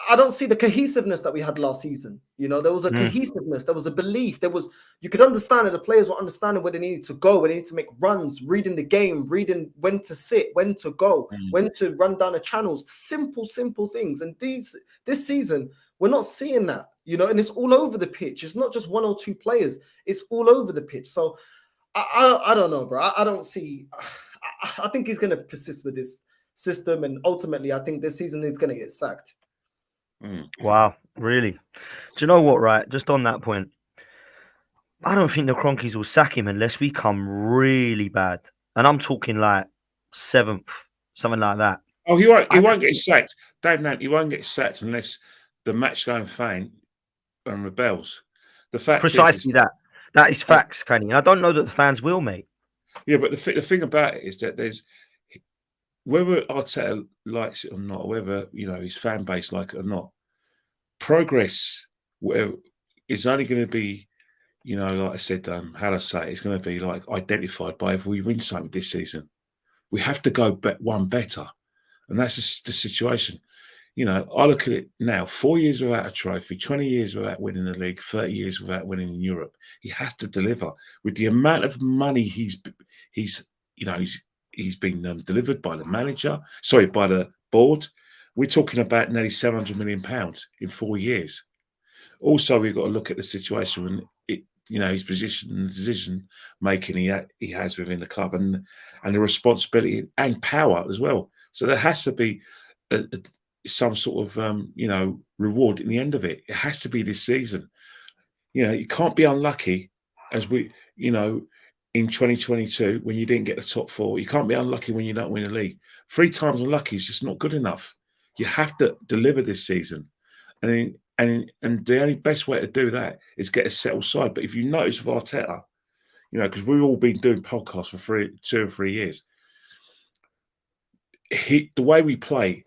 I don't see the cohesiveness that we had last season. There was a cohesiveness, there was a belief, you could understand that the players were understanding where they needed to go, where they need to make runs, reading the game, reading when to sit, when to go, when to run down the channels, simple things. And this season, we're not seeing that, and it's all over the pitch. It's not just one or two players, it's all over the pitch. So I don't know, bro. I don't see, I think he's going to persist with this system, and ultimately, I think this season he's going to get sacked. Wow, really? Do you know what, right? Just on that point, I don't think the Cronkies will sack him unless we come really bad. And I'm talking like 7th, something like that. Oh, he won't get sacked. Dave Nant, he won't get sacked unless the match going fan and rebels. The fact precisely is, that is facts, Kenny. And I don't know that the fans will, mate. Yeah, but the thing about it is that there's, whether Arteta likes it or not, whether his fan base like it or not, progress is only going to be, like I said, how to say it's going to be like identified by if we win something this season. We have to go one better, and that's the situation. I look at it now: 4 years without a trophy, 20 years without winning the league, 30 years without winning in Europe. He has to deliver with the amount of money he's been delivered by the manager, by the board. We're talking about nearly £700 million in 4 years. Also, we've got to look at the situation when his position and decision making he has within the club, and the responsibility and power as well. So there has to be some sort of reward in the end of it. It has to be this season. You can't be unlucky as we in 2022 when you didn't get the top 4. You can't be unlucky when you don't win a league. 3 times unlucky is just not good enough. You have to deliver this season, and the only best way to do that is get a settled side. But if you notice with Arteta, because we've all been doing podcasts for 2 or 3 years, the way we play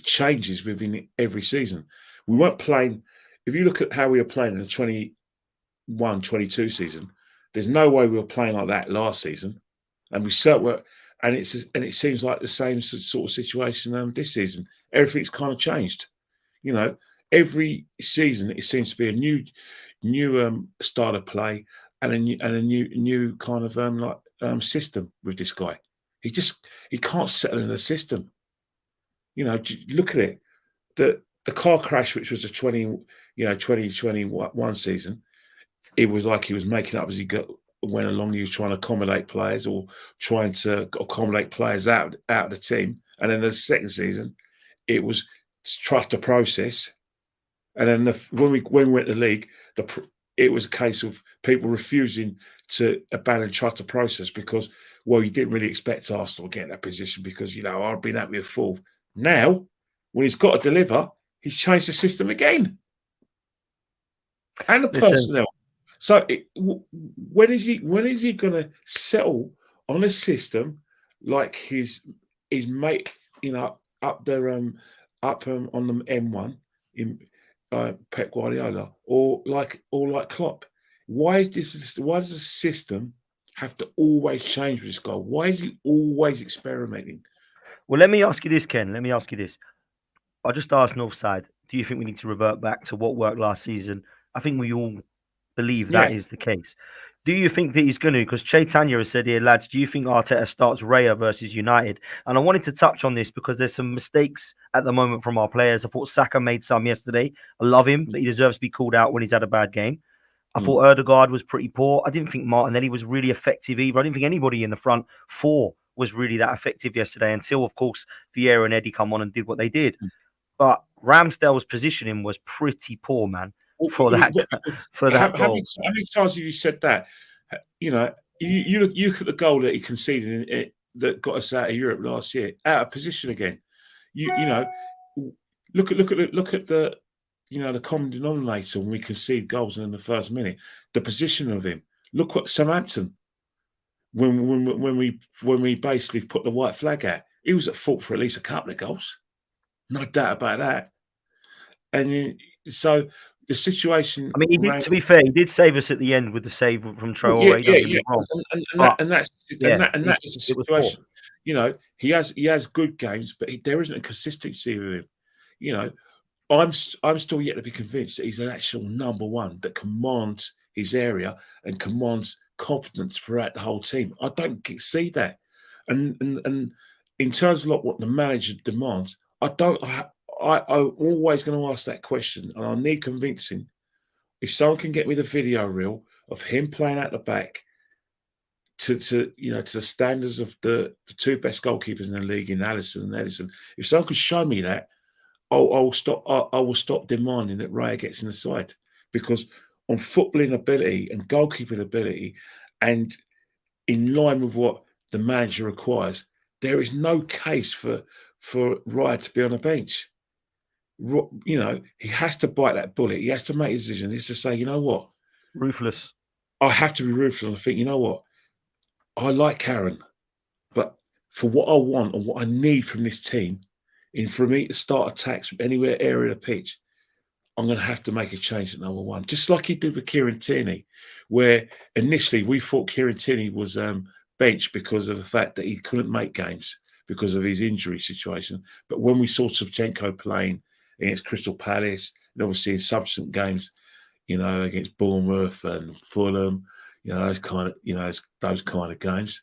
changes within every season. We weren't playing. If you look at how we were playing in the 21-22 season, there's no way we were playing like that last season, and we certainly were. And it seems like the same sort of situation this season. Everything's kind of changed. Every season it seems to be a new style of play and a new kind of system with this guy. He can't settle in a system. Look at it. The car crash, which was a 2021 season, it was like he was making up as he went along, he was trying to accommodate players or trying to accommodate players out of the team. And then the second season, it was trust the process. And then when we went to the league, it was a case of people refusing to abandon trust the process because, well, you didn't really expect Arsenal to get in that position because, I've been happy with fourth. Now, when he's got to deliver, he's changed the system again. And the personnel. So when is he going to settle on a system like his mate, up there, up on the M1 in Pep Guardiola, or like Klopp? Why does the system have to always change with this guy? Why is he always experimenting? Well, let me ask you this, Ken. Let me ask you this. I just asked Northside, do you think we need to revert back to what worked last season? I think we all believe that is the case. Do you think that he's going to? Because Chaitanya has said here, lads, do you think Arteta starts Raya versus United? And I wanted to touch on this because there's some mistakes at the moment from our players. I thought Saka made some yesterday. I love him, but he deserves to be called out when he's had a bad game. I thought Erdegaard was pretty poor. I didn't think Martinelli was really effective either. I didn't think anybody in the front four was really that effective yesterday until, of course, Vieira and Eddie come on and did what they did. But Ramsdale's positioning was pretty poor, man. For that goal. How many times have you said that? You look at the goal that he conceded that got us out of Europe last year, out of position again. Look at the the common denominator when we concede goals in the first minute. The position of him. Look what Southampton. When we basically put the white flag out, he was at fault for at least a couple of goals. No doubt about that. And so the situation. I mean, to be fair, he did save us at the end with the save from Traore. And that's the situation. He has good games, but there isn't a consistency with him. I'm still yet to be convinced that he's an actual number one that commands his area and commands confidence throughout the whole team. I don't see that. And in terms of what the manager demands, I'm always going to ask that question, and I need convincing. If someone can get me the video reel of him playing out the back to the standards of the two best goalkeepers in the league in Alisson and Edison, if someone could show me that, I will stop demanding that Raya gets in the side, because on footballing ability and goalkeeping ability, and in line with what the manager requires, there is no case for Raya to be on a bench. He has to bite that bullet. He has to make a decision. He has to say, you know what? Ruthless. I have to be ruthless. I think, you know what? I like Karen, but for what I want and what I need from this team, for me to start attacks from anywhere area of the pitch, I'm going to have to make a change at number one. Just like he did with Kieran Tierney, where initially we thought Kieran Tierney was benched because of the fact that he couldn't make games because of his injury situation. But when we saw Shevchenko playing against Crystal Palace, and obviously in subsequent games, against Bournemouth and Fulham, those kind of games,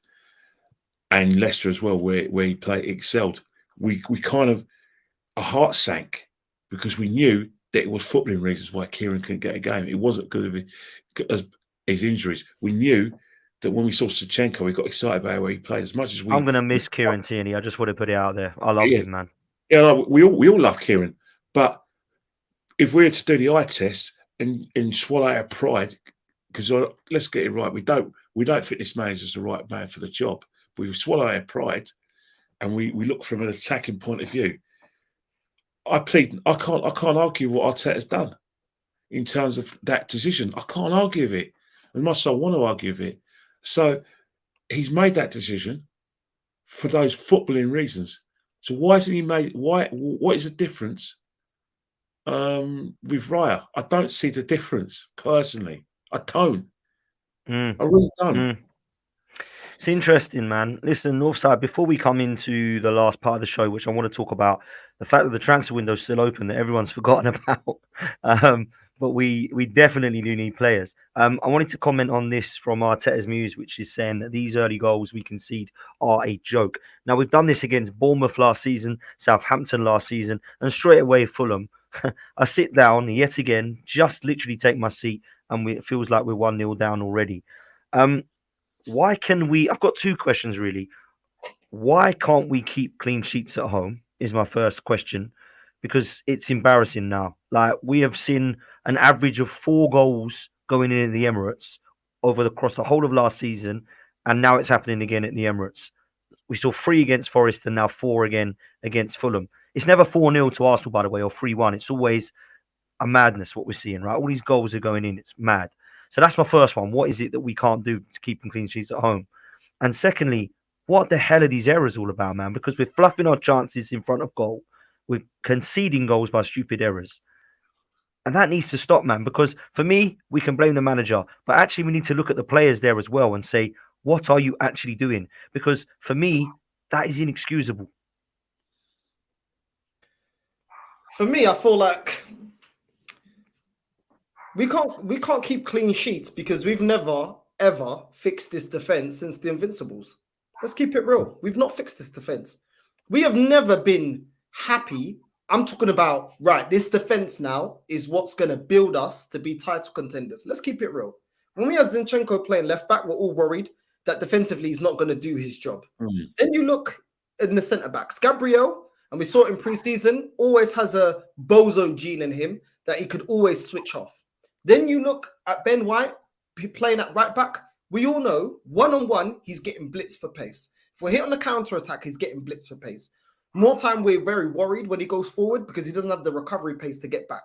and Leicester as well, where he excelled, we kind of, our heart sank because we knew that it was footballing reasons why Kieran couldn't get a game. It wasn't because of his injuries. We knew that when we saw Shevchenko, we got excited about where he played. As much as I'm going to miss Kieran Tierney. I just want to put it out there. I love him, man. Yeah, no, we all love Kieran. But if we were to do the eye test and swallow our pride, because let's get it right, we don't think this manager's the right man for the job. We swallow our pride and we look from an attacking point of view. I can't argue what Arteta's done in terms of that decision. I can't argue with it. As much as I want to argue with it. So he's made that decision for those footballing reasons. So why hasn't he made? What is the difference with Raya? I don't see the difference personally. I don't. I really don't. It's interesting, man. Listen, Northside, before we come into the last part of the show, which I want to talk about, the fact that the transfer window is still open, that everyone's forgotten about. But we definitely do need players. I wanted to comment on this from Arteta's Muse, which is saying that these early goals we concede are a joke. Now, we've done this against Bournemouth last season, Southampton last season, and straight away Fulham. I sit down yet again, just literally take my seat, and it feels like we're 1-0 down already. Why can we? I've got two questions really. Why can't we keep clean sheets at home? Is my first question, because it's embarrassing now. Like we have seen an average of 4 goals going in the Emirates across the whole of last season, and now it's happening again at the Emirates. We saw 3 against Forest and now 4 again against Fulham. It's never 4-0 to Arsenal, by the way, or 3-1. It's always a madness what we're seeing, right? All these goals are going in. It's mad. So that's my first one. What is it that we can't do to keep clean sheets at home? And secondly, what the hell are these errors all about, man? Because we're fluffing our chances in front of goal. We're conceding goals by stupid errors. And that needs to stop, man, because for me, we can blame the manager, but actually we need to look at the players there as well and say, what are you actually doing? Because for me, that is inexcusable. For me, I feel like we can't keep clean sheets because we've never ever fixed this defense since the Invincibles. Let's keep it real. We've not fixed this defense. We have never been happy. I'm talking about, right, this defense now is what's going to build us to be title contenders. Let's keep it real. When we had Zinchenko playing left back, we're all worried that defensively he's not going to do his job. Then you look in the centre backs. Gabriel, and we saw it in pre-season, always has a bozo gene in him that he could always switch off. Then you look at Ben White playing at right back. We all know one-on-one, he's getting blitzed for pace. If we're hit on the counter-attack, he's getting blitzed for pace. More time, we're very worried when he goes forward because he doesn't have the recovery pace to get back.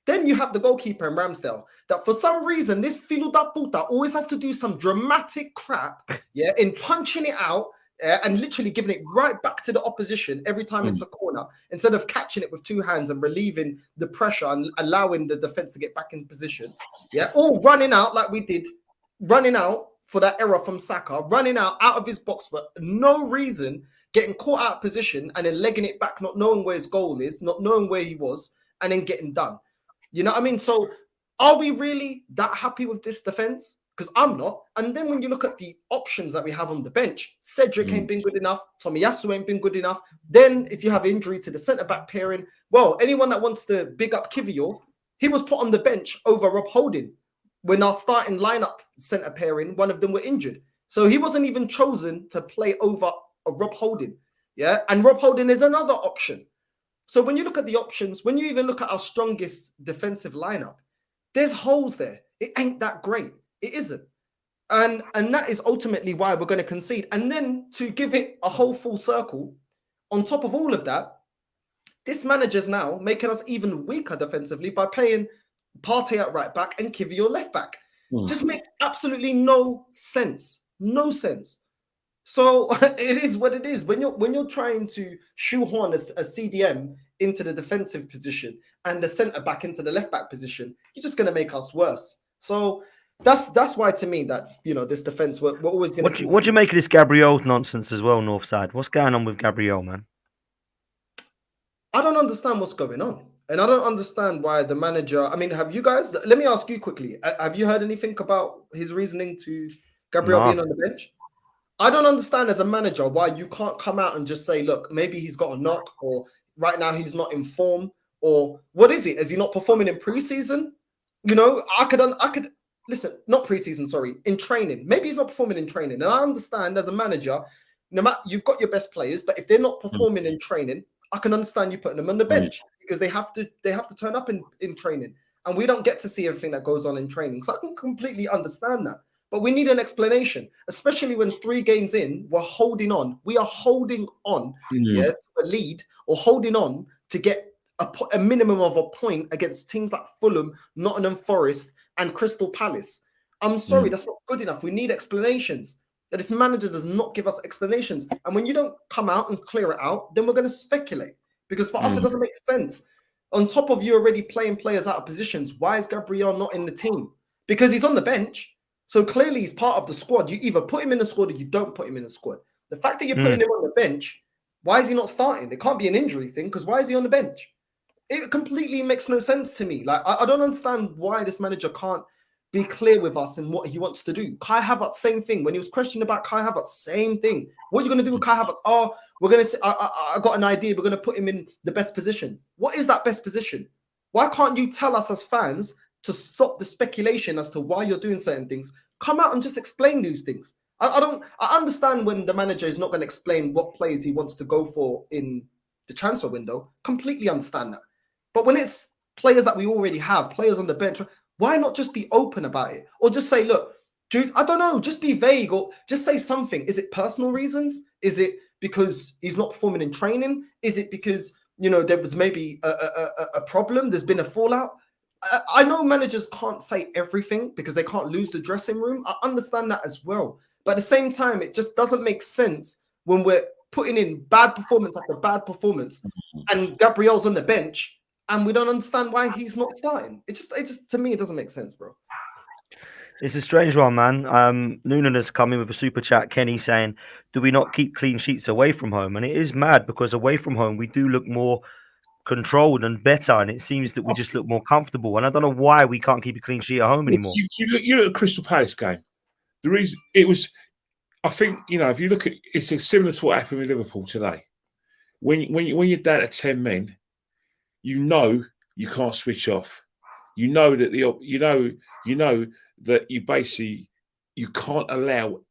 Then you have the goalkeeper in Ramsdale that for some reason, this filo da puta always has to do some dramatic crap, in punching it out and literally giving it right back to the opposition every time it's a corner, instead of catching it with 2 hands and relieving the pressure and allowing the defense to get back in position. Or running out like we did, running out for that error from Saka, running out of his box for no reason, getting caught out of position and then legging it back, not knowing where his goal is, not knowing where he was, and then getting done. You know what I mean? So are we really that happy with this defense? Because I'm not. And then when you look at the options that we have on the bench, Cedric ain't been good enough. Tomiyasu ain't been good enough. Then if you have injury to the centre-back pairing, well, anyone that wants to big up Kivior, he was put on the bench over Rob Holding. When our starting lineup centre pairing, one of them were injured. So he wasn't even chosen to play over a Rob Holding. And Rob Holding is another option. So when you look at the options, when you even look at our strongest defensive lineup, there's holes there. It ain't that great. It isn't. And that is ultimately why we're going to concede. And then to give it a whole full circle, on top of all of that, this manager's now making us even weaker defensively by playing Partey at right back and Kivior left back. Just makes absolutely no sense. No sense. So it is what it is. When you're trying to shoehorn a CDM into the defensive position and the centre back into the left back position, you're just going to make us worse. So that's why to me that this defense we're always going to. What do you make of this Gabriel nonsense as well, Northside? What's going on with Gabriel, man? I don't understand what's going on. And I don't understand why the manager. I mean, have you guys? Let me ask you quickly. Have you heard anything about his reasoning to Gabriel being on the bench? I don't understand as a manager why you can't come out and just say, look, maybe he's got a knock, or right now he's not in form, or what is it? Is he not performing in preseason? I could listen, not preseason, sorry, in training. Maybe he's not performing in training. And I understand as a manager, no matter, you've got your best players, but if they're not performing in training, I can understand you putting them on the bench because they have to turn up in training. And we don't get to see everything that goes on in training. So I can completely understand that. But we need an explanation, especially when 3 games in, we're holding on. We are holding on to a lead, or holding on to get a minimum of a point against teams like Fulham, Nottingham Forest, and Crystal Palace. I'm sorry, that's not good enough. We need explanations. That this manager does not give us explanations. And when you don't come out and clear it out, then we're going to speculate. Because for us, it doesn't make sense. On top of you already playing players out of positions, why is Gabriel not in the team? Because he's on the bench. So clearly he's part of the squad. You either put him in the squad or you don't put him in the squad. The fact that you're putting him on the bench, why is he not starting? It can't be an injury thing, because why is he on the bench? It completely makes no sense to me. Like, I don't understand why this manager can't be clear with us in what he wants to do. Kai Havertz, same thing. When he was questioned about Kai Havertz, same thing. What are you going to do with Kai Havertz? Oh, we're going to say, I got an idea. We're going to put him in the best position. What is that best position? Why can't you tell us as fans to stop the speculation as to why you're doing certain things? come out and just explain these things. I understand when the manager is not going to explain what players he wants to go for in the transfer window. Completely understand that. But when it's players that we already have, players on the bench, why not just be open about it? Or just say, look, dude, I don't know, just be vague or just say something. Is it personal reasons? Is it because he's not performing in training? Is it because, there was maybe a problem? There's been a fallout? I know managers can't say everything because they can't lose the dressing room. I understand that as well. But at the same time, it just doesn't make sense when we're putting in bad performance after bad performance and Gabriel's on the bench and we don't understand why he's not starting. It just to me, it doesn't make sense, bro. It's a strange one, man. Noonan has come in with a super chat, Kenny, saying, do we not keep clean sheets away from home? And it is mad because away from home, we do look more controlled and better, and it seems that we just look more comfortable. And I don't know why we can't keep a clean sheet at home anymore. You look at the Crystal Palace game. The reason it was, I think, if you look at it's similar to what happened with Liverpool today. When you're down to 10 men, you can't switch off. You know that you can't allow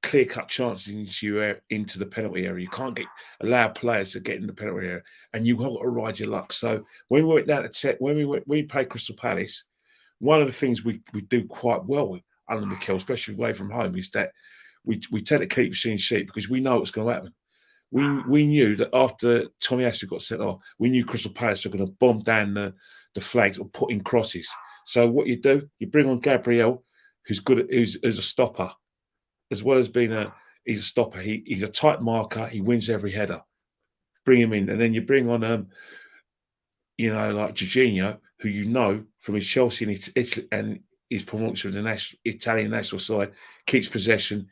clear-cut chances into the penalty area. You can't allow players to get in the penalty area, and you've got to ride your luck. So when we went down to 10, when we played Crystal Palace, one of the things we do quite well with under Mikel, especially away from home, is that we tend to keep clean sheet because we know what's going to happen. We knew that after Tommy Asu got sent off, we knew Crystal Palace were going to bomb down the flags or put in crosses. So what you do, you bring on Gabriel, who's a stopper, as well as being he's a stopper. He's a tight marker. He wins every header. Bring him in, and then you bring on like Jorginho, who from his Chelsea and Italy and his performance with the Italian national side, keeps possession,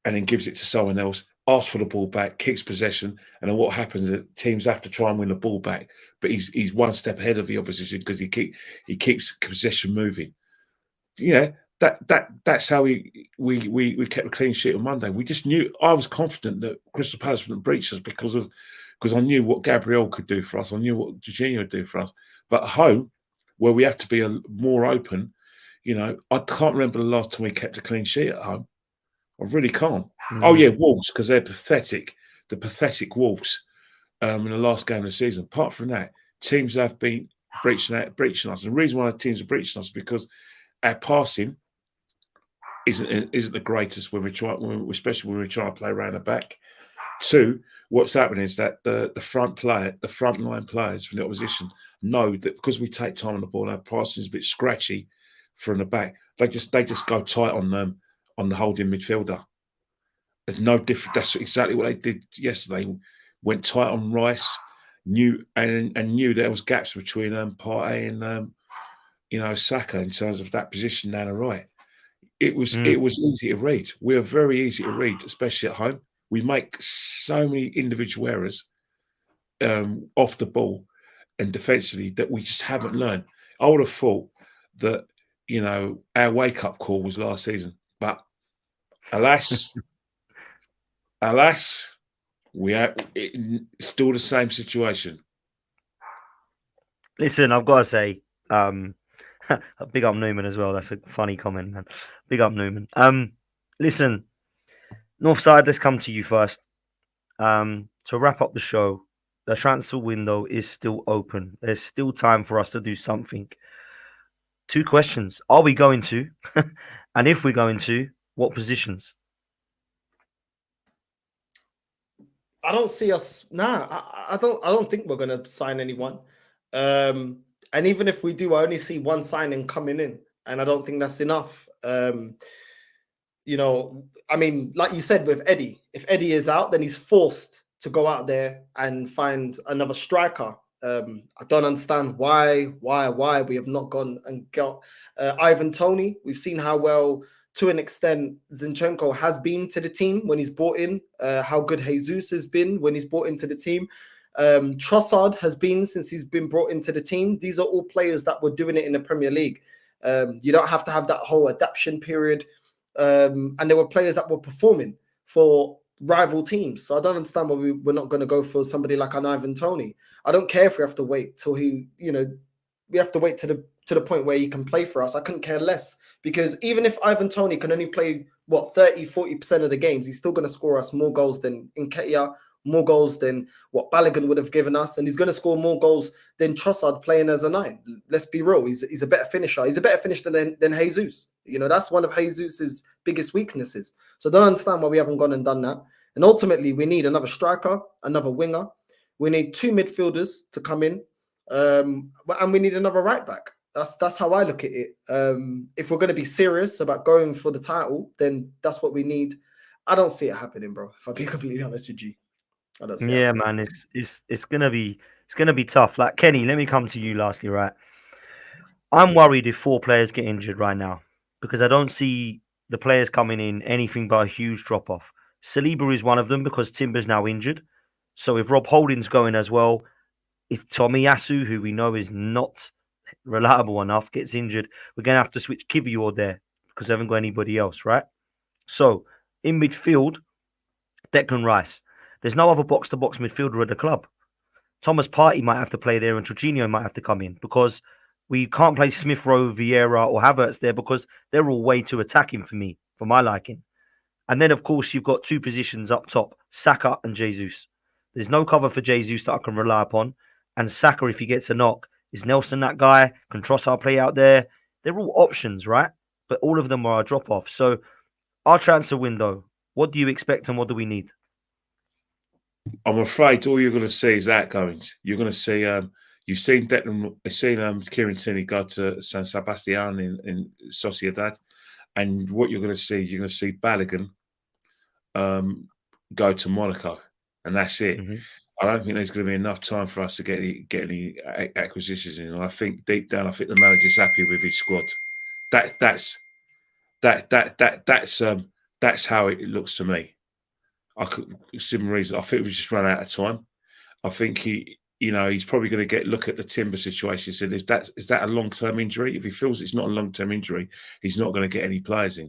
and then gives it to someone else. Asks for the ball back, kicks possession, and then what happens is teams have to try and win the ball back, but he's one step ahead of the opposition because he keeps possession moving. That's how we kept a clean sheet on Monday. We just knew. I was confident that Crystal Palace wouldn't breach us because I knew what Gabriel could do for us. I knew what Jorginho would do for us. But at home, where we have to be more open, I can't remember the last time we kept a clean sheet at home. I really can't. Oh yeah, Wolves, because they're pathetic. The pathetic Wolves in the last game of the season. Apart from that, teams have been breaching us. And the reason why teams are breaching us is because our passing isn't the greatest especially when we're trying to play around the back. Two, what's happening is that the front line players from the opposition know that because we take time on the ball, our passing is a bit scratchy from the back. They just go tight on them. On the holding midfielder. There's no different. That's exactly what they did yesterday. Went tight on Rice, knew there was gaps between Partey and Saka in terms of that position down the right. It was easy to read. We're very easy to read, especially at home. We make so many individual errors off the ball and defensively that we just haven't learned. I would have thought that our wake-up call was last season, but alas, we are still the same situation. Listen, I've got to say, big up Newman as well. That's a funny comment, man. Big up Newman. Listen, Northside, let's come to you first. To wrap up the show, the transfer window is still open. There's still time for us to do something. 2 questions. Are we going to? And if we're going to, what positions? I don't see us. I don't think we're going to sign anyone. And even if we do, I only see one signing coming in, and I don't think that's enough. I mean, like you said with Eddie, if Eddie is out, then he's forced to go out there and find another striker. I don't understand why we have not gone and got Ivan Toney. We've seen how well, to an extent, Zinchenko has been to the team when he's brought in, how good Jesus has been when he's brought into the team. Trossard has been since he's been brought into the team. These are all players that were doing it in the Premier League. You don't have to have that whole adaptation period. And there were players that were performing for rival teams. So I don't understand why we're not going to go for somebody like an Ivan Toney. I don't care if we have to wait till we have to wait to to the point where he can play for us, I couldn't care less. Because even if Ivan Toney can only play, 30-40% of the games, he's still going to score us more goals than Nketiah, more goals than what Balogun would have given us. And he's going to score more goals than Trossard playing as a 9. Let's be real. He's a better finisher. He's a better finisher than Jesus. That's one of Jesus's biggest weaknesses. So I don't understand why we haven't gone and done that. And ultimately, we need another striker, another winger. We need 2 midfielders to come in. And we need another right back. That's how I look at it. If we're going to be serious about going for the title, then that's what we need. I don't see it happening, bro. If I'll be completely honest with you, I don't see it. Yeah, man, it's gonna be tough. Like, Kenny, let me come to you lastly, right? I'm worried if 4 players get injured right now because I don't see the players coming in anything but a huge drop off. Saliba is one of them because Timber's now injured. So if Rob Holding's going as well, if Tomiyasu, who we know is not reliable enough, gets injured, we're going to have to switch Kivior there because we haven't got anybody else, right? So in midfield, Declan Rice. There's no other box-to-box midfielder at the club. Thomas Partey might have to play there and Jorginho might have to come in because we can't play Smith Rowe, Vieira or Havertz there because they're all way too attacking for me, for my liking. And then, of course, you've got 2 positions up top, Saka and Jesus. There's no cover for Jesus that I can rely upon. And Saka, if he gets a knock, is Nelson that guy? Can Trossard play out there? They're all options, right? But all of them are a drop-off. So our transfer window, what do you expect and what do we need? I'm afraid all you're going to see is outgoings. You're going to see, you've seen Declan, you've seen Kieran Tierney go to San Sebastian in Sociedad. And what you're going to see Balogun go to Monaco. And that's it. Mm-hmm. I don't think there's going to be enough time for us to get any acquisitions in. And I think deep down, the manager's happy with his squad. That's how it looks to me. Similar reason. I think we just run out of time. I think he's probably going to look at the Timber situation. Said, is that a long-term injury? If he feels it's not a long-term injury, he's not going to get any players in.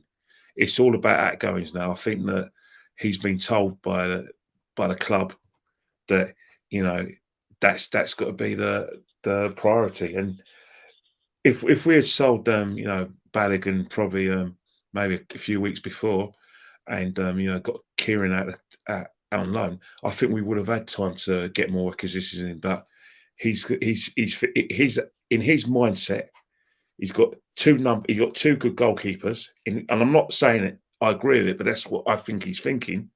It's all about outgoings now. I think that he's been told by the club that that's got to be the priority. And if we had sold Balogun probably maybe a few weeks before, and got Kieran out on loan, I think we would have had time to get more acquisitions in. But he's in his mindset. He's got 2 good goalkeepers, and I'm not saying it. I agree with it, but that's what I think he's thinking.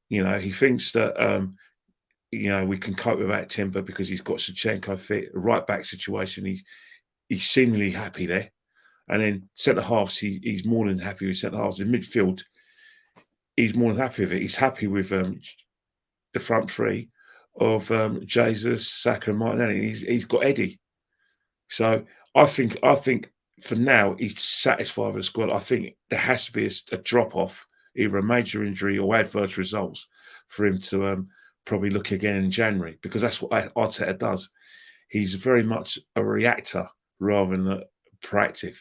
He thinks that we can cope without Timber because he's got Zinchenko fit. Right back situation, he's seemingly happy there. And then centre halves, he's more than happy with centre halves. In midfield, he's more than happy with it. He's happy with the front 3 of Jesus, Saka, and Martinelli. He's got Eddie. So I think for now he's satisfied with the squad. I think there has to be a drop off, either a major injury or adverse results, for him to probably look again in January, because that's what Arteta does. He's very much a reactor rather than proactive.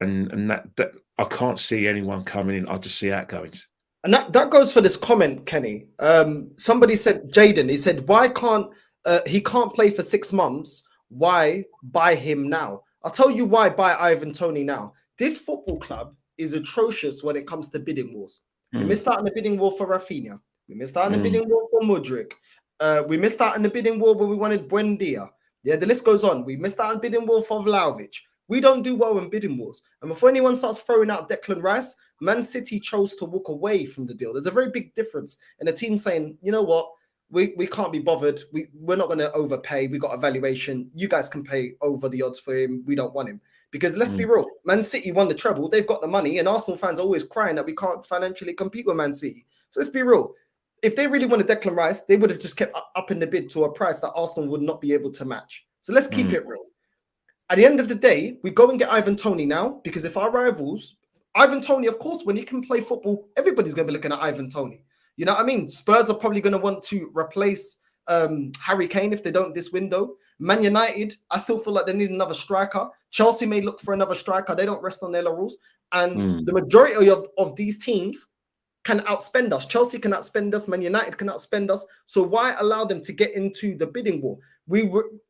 And that I can't see anyone coming in. I just see outgoings. And that goes for this comment, Kenny. Somebody said, Jaden, he said, why can't he can't play for 6 months? Why buy him now? I'll tell you why buy Ivan Toney now. This football club is atrocious when it comes to bidding wars. We missed out on the bidding war for Rafinha. We missed out on the bidding war for Mudryk. We missed out on the bidding war where we wanted Buendia. Yeah, the list goes on. We missed out on bidding war for Vlahovic. We don't do well in bidding wars. And before anyone starts throwing out Declan Rice, Man City chose to walk away from the deal. There's a very big difference in a team saying, you know what, we can't be bothered. We're not going to overpay. We got a valuation. You guys can pay over the odds for him. We don't want him. Because let's be real, Man City won the treble. They've got the money, and Arsenal fans are always crying that we can't financially compete with Man City. So let's be real. If they really wanted Declan Rice, they would have just kept up in the bid to a price that Arsenal would not be able to match. So let's keep it real. At the end of the day, we go and get Ivan Toney now, because if our rivals, Ivan Toney, of course, when he can play football, everybody's going to be looking at Ivan Toney. You know what I mean? Spurs are probably going to want to replace Harry Kane if they don't this window. Man United, I still feel like they need another striker. Chelsea may look for another striker. They don't rest on their laurels. And the majority of these teams can outspend us. Chelsea can outspend us. Man United can outspend us. So why allow them to get into the bidding war?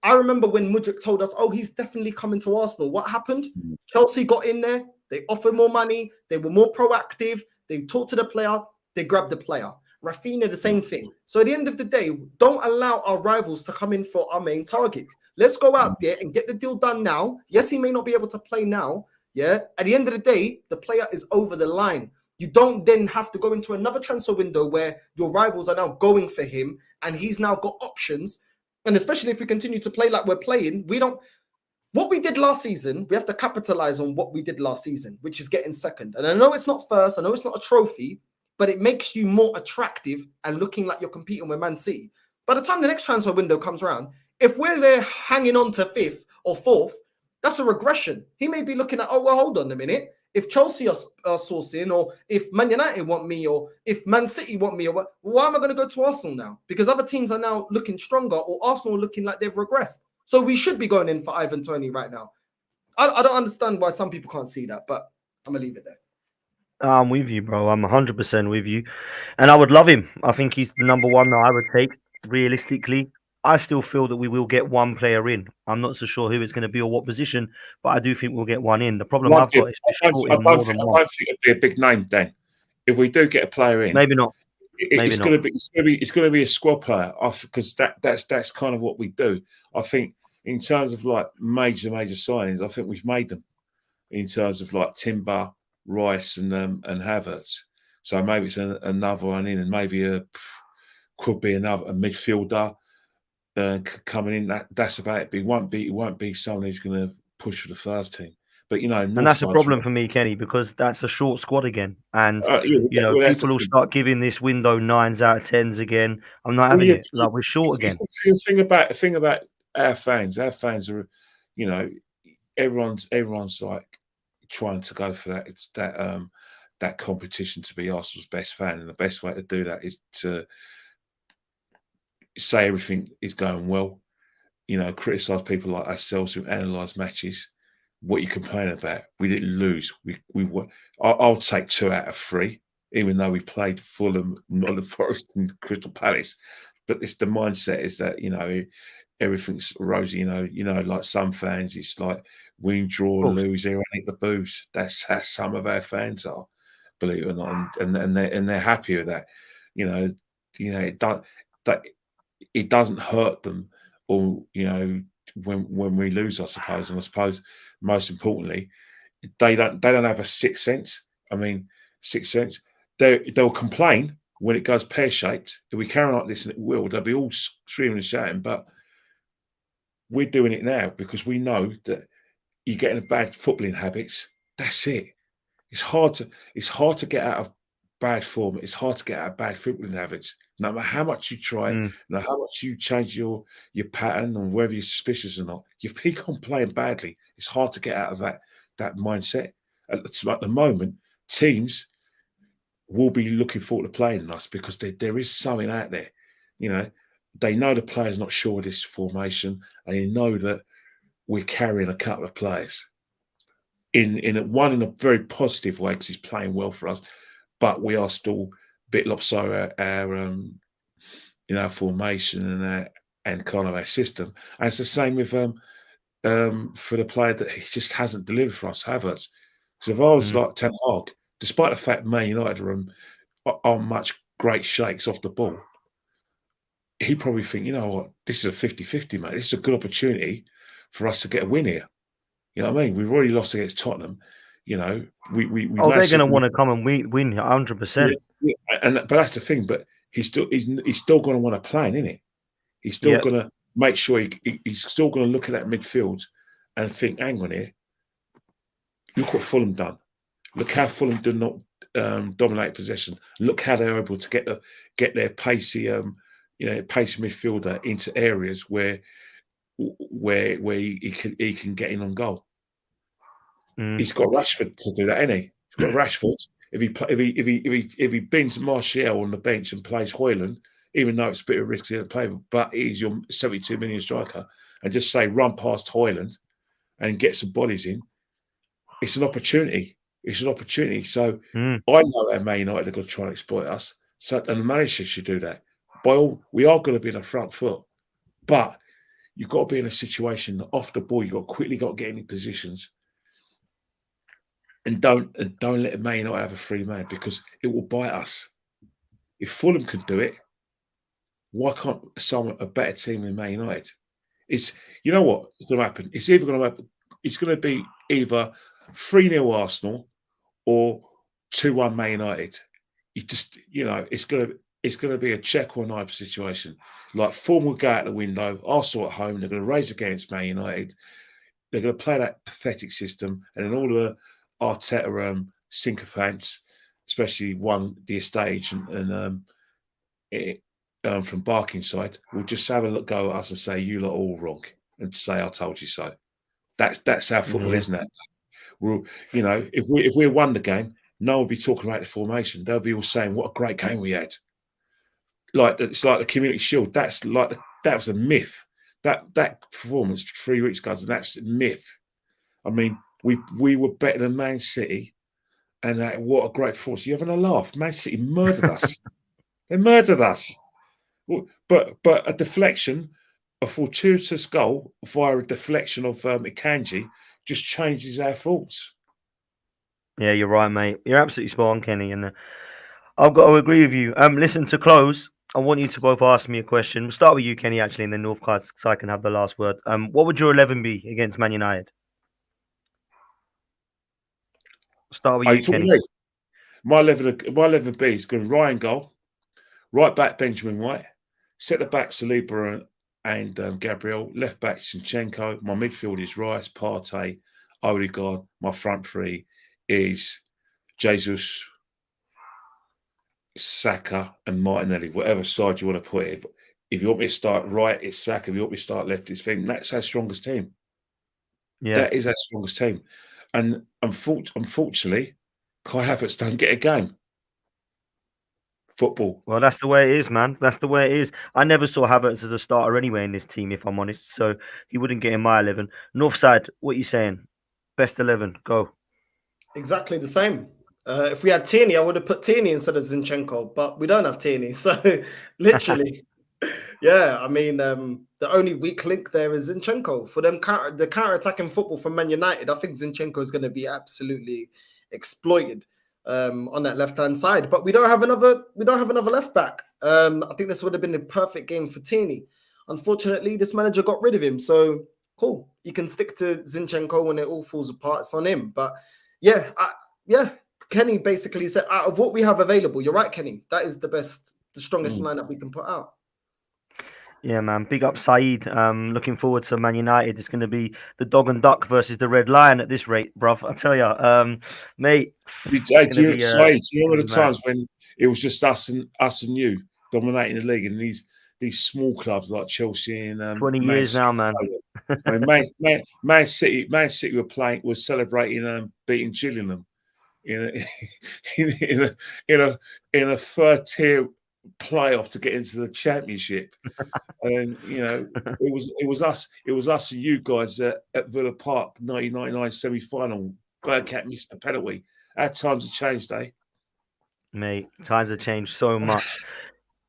I remember when Mudryk told us, oh, he's definitely coming to Arsenal. What happened? Chelsea got in there. They offered more money. They were more proactive. They talked to the player. They grabbed the player. Rafinha, the same thing. So at the end of the day, don't allow our rivals to come in for our main targets. Let's go out there and get the deal done now. Yes, he may not be able to play now. Yeah. At the end of the day, the player is over the line. You don't then have to go into another transfer window where your rivals are now going for him and he's now got options. And especially if we continue to play like we're playing, what we did last season, we have to capitalize on what we did last season, which is getting second. And I know it's not first, I know it's not a trophy, but it makes you more attractive and looking like you're competing with Man City. By the time the next transfer window comes around, if we're there hanging on to 5th or 4th, that's a regression. He may be looking at, oh, well, hold on a minute. If Chelsea are sourcing, or if Man United want me, or if Man City want me, or what, why am I going to go to Arsenal now? Because other teams are now looking stronger, or Arsenal looking like they've regressed. So we should be going in for Ivan Toney right now. I don't understand why some people can't see that, but I'm going to leave it there. I'm with you, bro. I'm 100% with you. And I would love him. I think he's the number one that I would take, realistically. I still feel that we will get one player in. I'm not so sure who it's going to be or what position, but I do think we'll get one in. The problem I've got is I don't think it'll be a big name, Dan. If we do get a player in, maybe not. It's going to be a squad player, because that's kind of what we do. I think in terms of like major signings, I think we've made them in terms of like Timber, Rice, and Havertz. So maybe it's another one in, and maybe could be a midfielder coming in. That's about it. But it won't be someone who's going to push for the first team. But and that's a problem for me, Kenny, because that's a short squad again, and people will start giving this window 9s out of 10s again. I'm not having it. Like, we're short again. The thing about our fans are, everyone's like trying to go for that. It's that competition to be Arsenal's best fan, and the best way to do that is to say everything is going well. Criticise people like ourselves who analyse matches. What you complain about? We didn't lose. I'll take 2 out of 3, even though we played Fulham, Nottingham Forest, and Crystal Palace. But it's the mindset is that everything's rosy. Like some fans, it's like win, draw, lose. Here ain't the booze. That's how some of our fans are, believe it or not, and they're happy with that. It doesn't hurt them, or when we lose, I suppose. And I suppose most importantly, they don't have a sixth sense. I mean, sixth sense. They'll complain when it goes pear-shaped. If we carry on like this, and it will, they'll be all screaming and shouting. But we're doing it now because we know that you're getting bad footballing habits. That's it. It's hard to get out of bad form. It's hard to get out of bad footballing habits. No matter how much you try, no matter how much you change your pattern, and whether you're suspicious or not, you keep on playing badly. It's hard to get out of that mindset. At the moment, teams will be looking forward to playing us because there is something out there. They know the player's not sure of this formation, and they know that we're carrying a couple of players in a very positive way because he's playing well for us, but we are still a bit lopsided our formation and kind of our system. And it's the same with for the player that he just hasn't delivered for us, Havertz. So if I was like Ten Hag, despite the fact Man United are on much great shakes off the ball, he'd probably think, what, this is a 50-50, mate. This is a good opportunity for us to get a win here. You know what I mean? We've already lost against Tottenham. We they're going to want to come and win 100%. But that's the thing. But he's still going to want to play, isn't he? He's still going to make sure he's still going to look at that midfield and think, hang on here. Look what Fulham done. Look how Fulham did not dominate possession. Look how they're able to get their pacey pacey midfielder into areas where he can get in on goal. He's got Rashford to do that, ain't he? He's got Rashford. If he bins Martial on the bench and plays Højlund, even though it's a bit of a risky to play, but he's your 72 million striker, and just say run past Højlund and get some bodies in, it's an opportunity. It's an opportunity. So Mm. I know at Man United they're going to try and exploit us. So, and the manager should do that. We are going to be in the front foot, but you've got to be in a situation that off the ball, you've got to get in positions, and don't let Man United have a free man, because it will bite us. If Fulham can do it, why can't a better team than Man United? It's, you know what is going to happen? It's going to be either 3-0 Arsenal or 2-1 Man United. It's going to be a check or knife situation. Like, form will go out the window. Arsenal at home, they're going to raise against Man United. They're going to play that pathetic system, and then all the Arteta sycophants, especially the estate and from Barkingside, will just have a look, go at us and say, "You lot are all wrong," and say, "I told you so." That's how football, isn't it? If we won the game, no one will be talking about the formation. They'll be all saying, "What a great game we had!" It's like the Community Shield. That was a myth. That performance 3 weeks ago was an absolute myth. I mean, we were better than Man City, and what a great performance! You're having a laugh. Man City murdered us. They murdered us. But a deflection, a fortuitous goal via a deflection of Ikanji, just changes our thoughts. Yeah, you're right, mate. You're absolutely spot on, Kenny, and I've got to agree with you. Listen, to close, I want you to both ask me a question. We'll start with you, Kenny, actually, and then North Cards, so I can have the last word. What would your 11 be against Man United? Start with you, Kenny. My 11 B is going Ryan goal, right back Benjamin White, centre back Saliba and Gabriel, left back Zinchenko. My midfield is Rice, Partey, Odegaard. My front three is Jesus, Saka, and Martinelli. Whatever side you want to put it. If you want me to start right, it's Saka. If you want me to start left, it's Finn. That's our strongest team. Yeah, that is our strongest team. And unfortunately, Kai Havertz don't get a game. Football. Well, that's the way it is, man. That's the way it is. I never saw Havertz as a starter anyway in this team, if I'm honest. So he wouldn't get in my 11. Northside, what are you saying? Best 11, go. Exactly the same. If we had Tierney, I would have put Tierney instead of Zinchenko, but we don't have Tierney. So literally, yeah, I mean, the only weak link there is Zinchenko. For them, the counter-attacking football from Man United, I think Zinchenko is going to be absolutely exploited on that left-hand side. But we don't have another left back. I think this would have been the perfect game for Tierney. Unfortunately, this manager got rid of him. So cool, you can stick to Zinchenko when it all falls apart. It's on him. But yeah, Kenny basically said, out of what we have available, you're right, Kenny. That is the strongest lineup we can put out. Yeah, man. Big up Saeed. Looking forward to Man United. It's going to be the dog and duck versus the Red Lion at this rate, bruv. I tell you, mate. Do you remember the times when it was just us and you dominating the league, and these small clubs like Chelsea and 20 years now, man. I mean, Man City were celebrating beating Gillingham in a third tier playoff to get into the Championship. And it was us and you guys at Villa Park 1999 semi-final. Bergkamp missed the penalty. Our times have changed, eh? Mate, times have changed so much.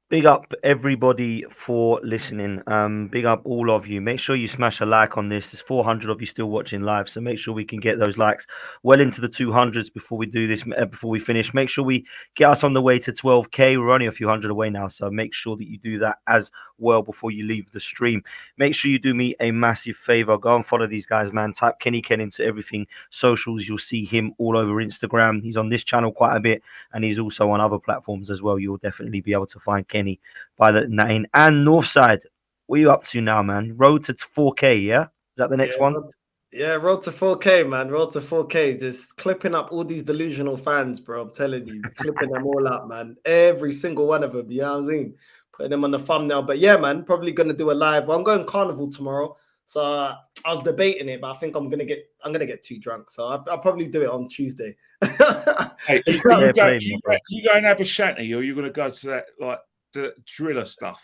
Big up everybody for listening. Big up all of you. Make sure you smash a like on this. There's 400 of you still watching live, so make sure we can get those likes well into the 200s before we do this, before we finish. Make sure we get us on the way to 12k. We're only a few hundred away now, so make sure that you do that as well before you leave the stream. Make sure you do me a massive favor. Go and follow these guys, man. Type Kenny Ken into everything socials. You'll see him all over Instagram. He's on this channel quite a bit, and he's also on other platforms as well. You'll definitely be able to find Kenny by the name. And Northside, what are you up to now, man? Road to 4K, yeah? Is that the next one? Road to 4K, man. Road to 4K. Just clipping up all these delusional fans, bro. I'm telling you, clipping them all up, man. Every single one of them. You know what I'm saying? Putting them on the thumbnail. But yeah, man, probably gonna do a live. Well, I'm going Carnival tomorrow, so I was debating it, but I think I'm gonna get too drunk, so I'll probably do it on Tuesday. Hey, you going to have a shanty, or are you going to go to that, like, the driller stuff?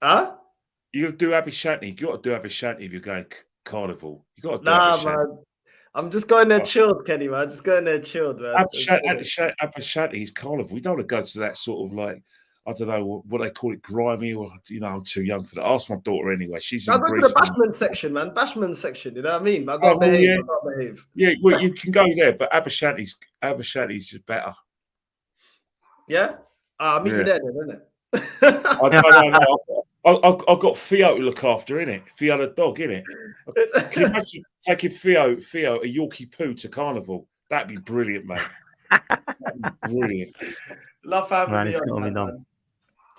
Huh? You're going to do Abbey Shanty. You got to do Abbey Shanty if you're going Carnival. You got to do Nah, man. I'm just going there chilled, Kenny, man. Just going there chilled, man. Abashanti's carnival. We don't want to go to that sort of like, I don't know what they call it, grimy, or I'm too young for that. Ask my daughter anyway. She's in I'll go to Greece. the Bashman section, man. Bashman section. You know what I mean? I got to behave. Yeah. I got to behave. Yeah, well, you can go there, but Abashanti's just better. Yeah. I'll meet you there, then, isn't it? I've got Theo to look after, innit? Theo the dog, innit? Can you imagine taking Theo, a Yorkie poo to carnival? That'd be brilliant, mate. Brilliant. Love having me on, man.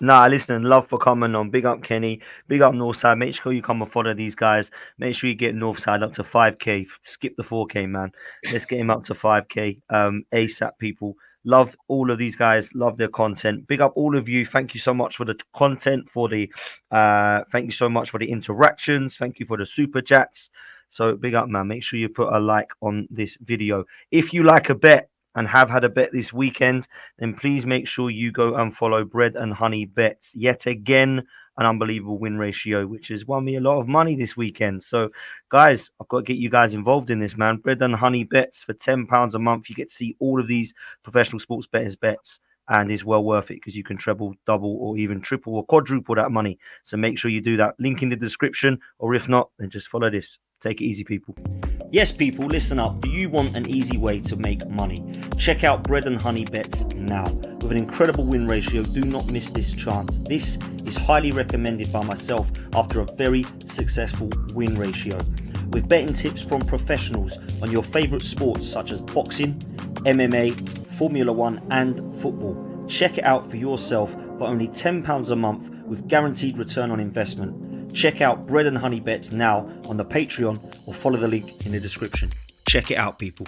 Nah, listen, love for coming on. Big up Kenny, big up Northside. Make sure you come and follow these guys. Make sure you get Northside up to 5K. Skip the 4K, man. Let's get him up to 5K. ASAP, people. Love all of these guys. Love their content. Big up all of you. Thank you so much for the content. Thank you so much for the interactions. Thank you for the super chats. So big up, man. Make sure you put a like on this video. If you like a bet and have had a bet this weekend, then please make sure you go and follow Bread and Honey Bets. Yet again, an unbelievable win ratio, which has won me a lot of money this weekend. So, guys, I've got to get you guys involved in this, man. Bread and Honey Bets for £10 a month. You get to see all of these professional sports bettors' bets, and it's well worth it because you can treble, double, or even triple or quadruple that money. So make sure you do that. Link in the description, or if not, then just follow this. Take it easy, people. Yes, people, listen up. Do you want an easy way to make money? Check out Bread and Honey Bets now. With an incredible win ratio, do not miss this chance. This is highly recommended by myself after a very successful win ratio. With betting tips from professionals on your favourite sports such as boxing, MMA, Formula One and football. Check it out for yourself for only £10 a month with guaranteed return on investment. Check out Bread and Honey Bets now on the Patreon or follow the link in the description. Check it out, people.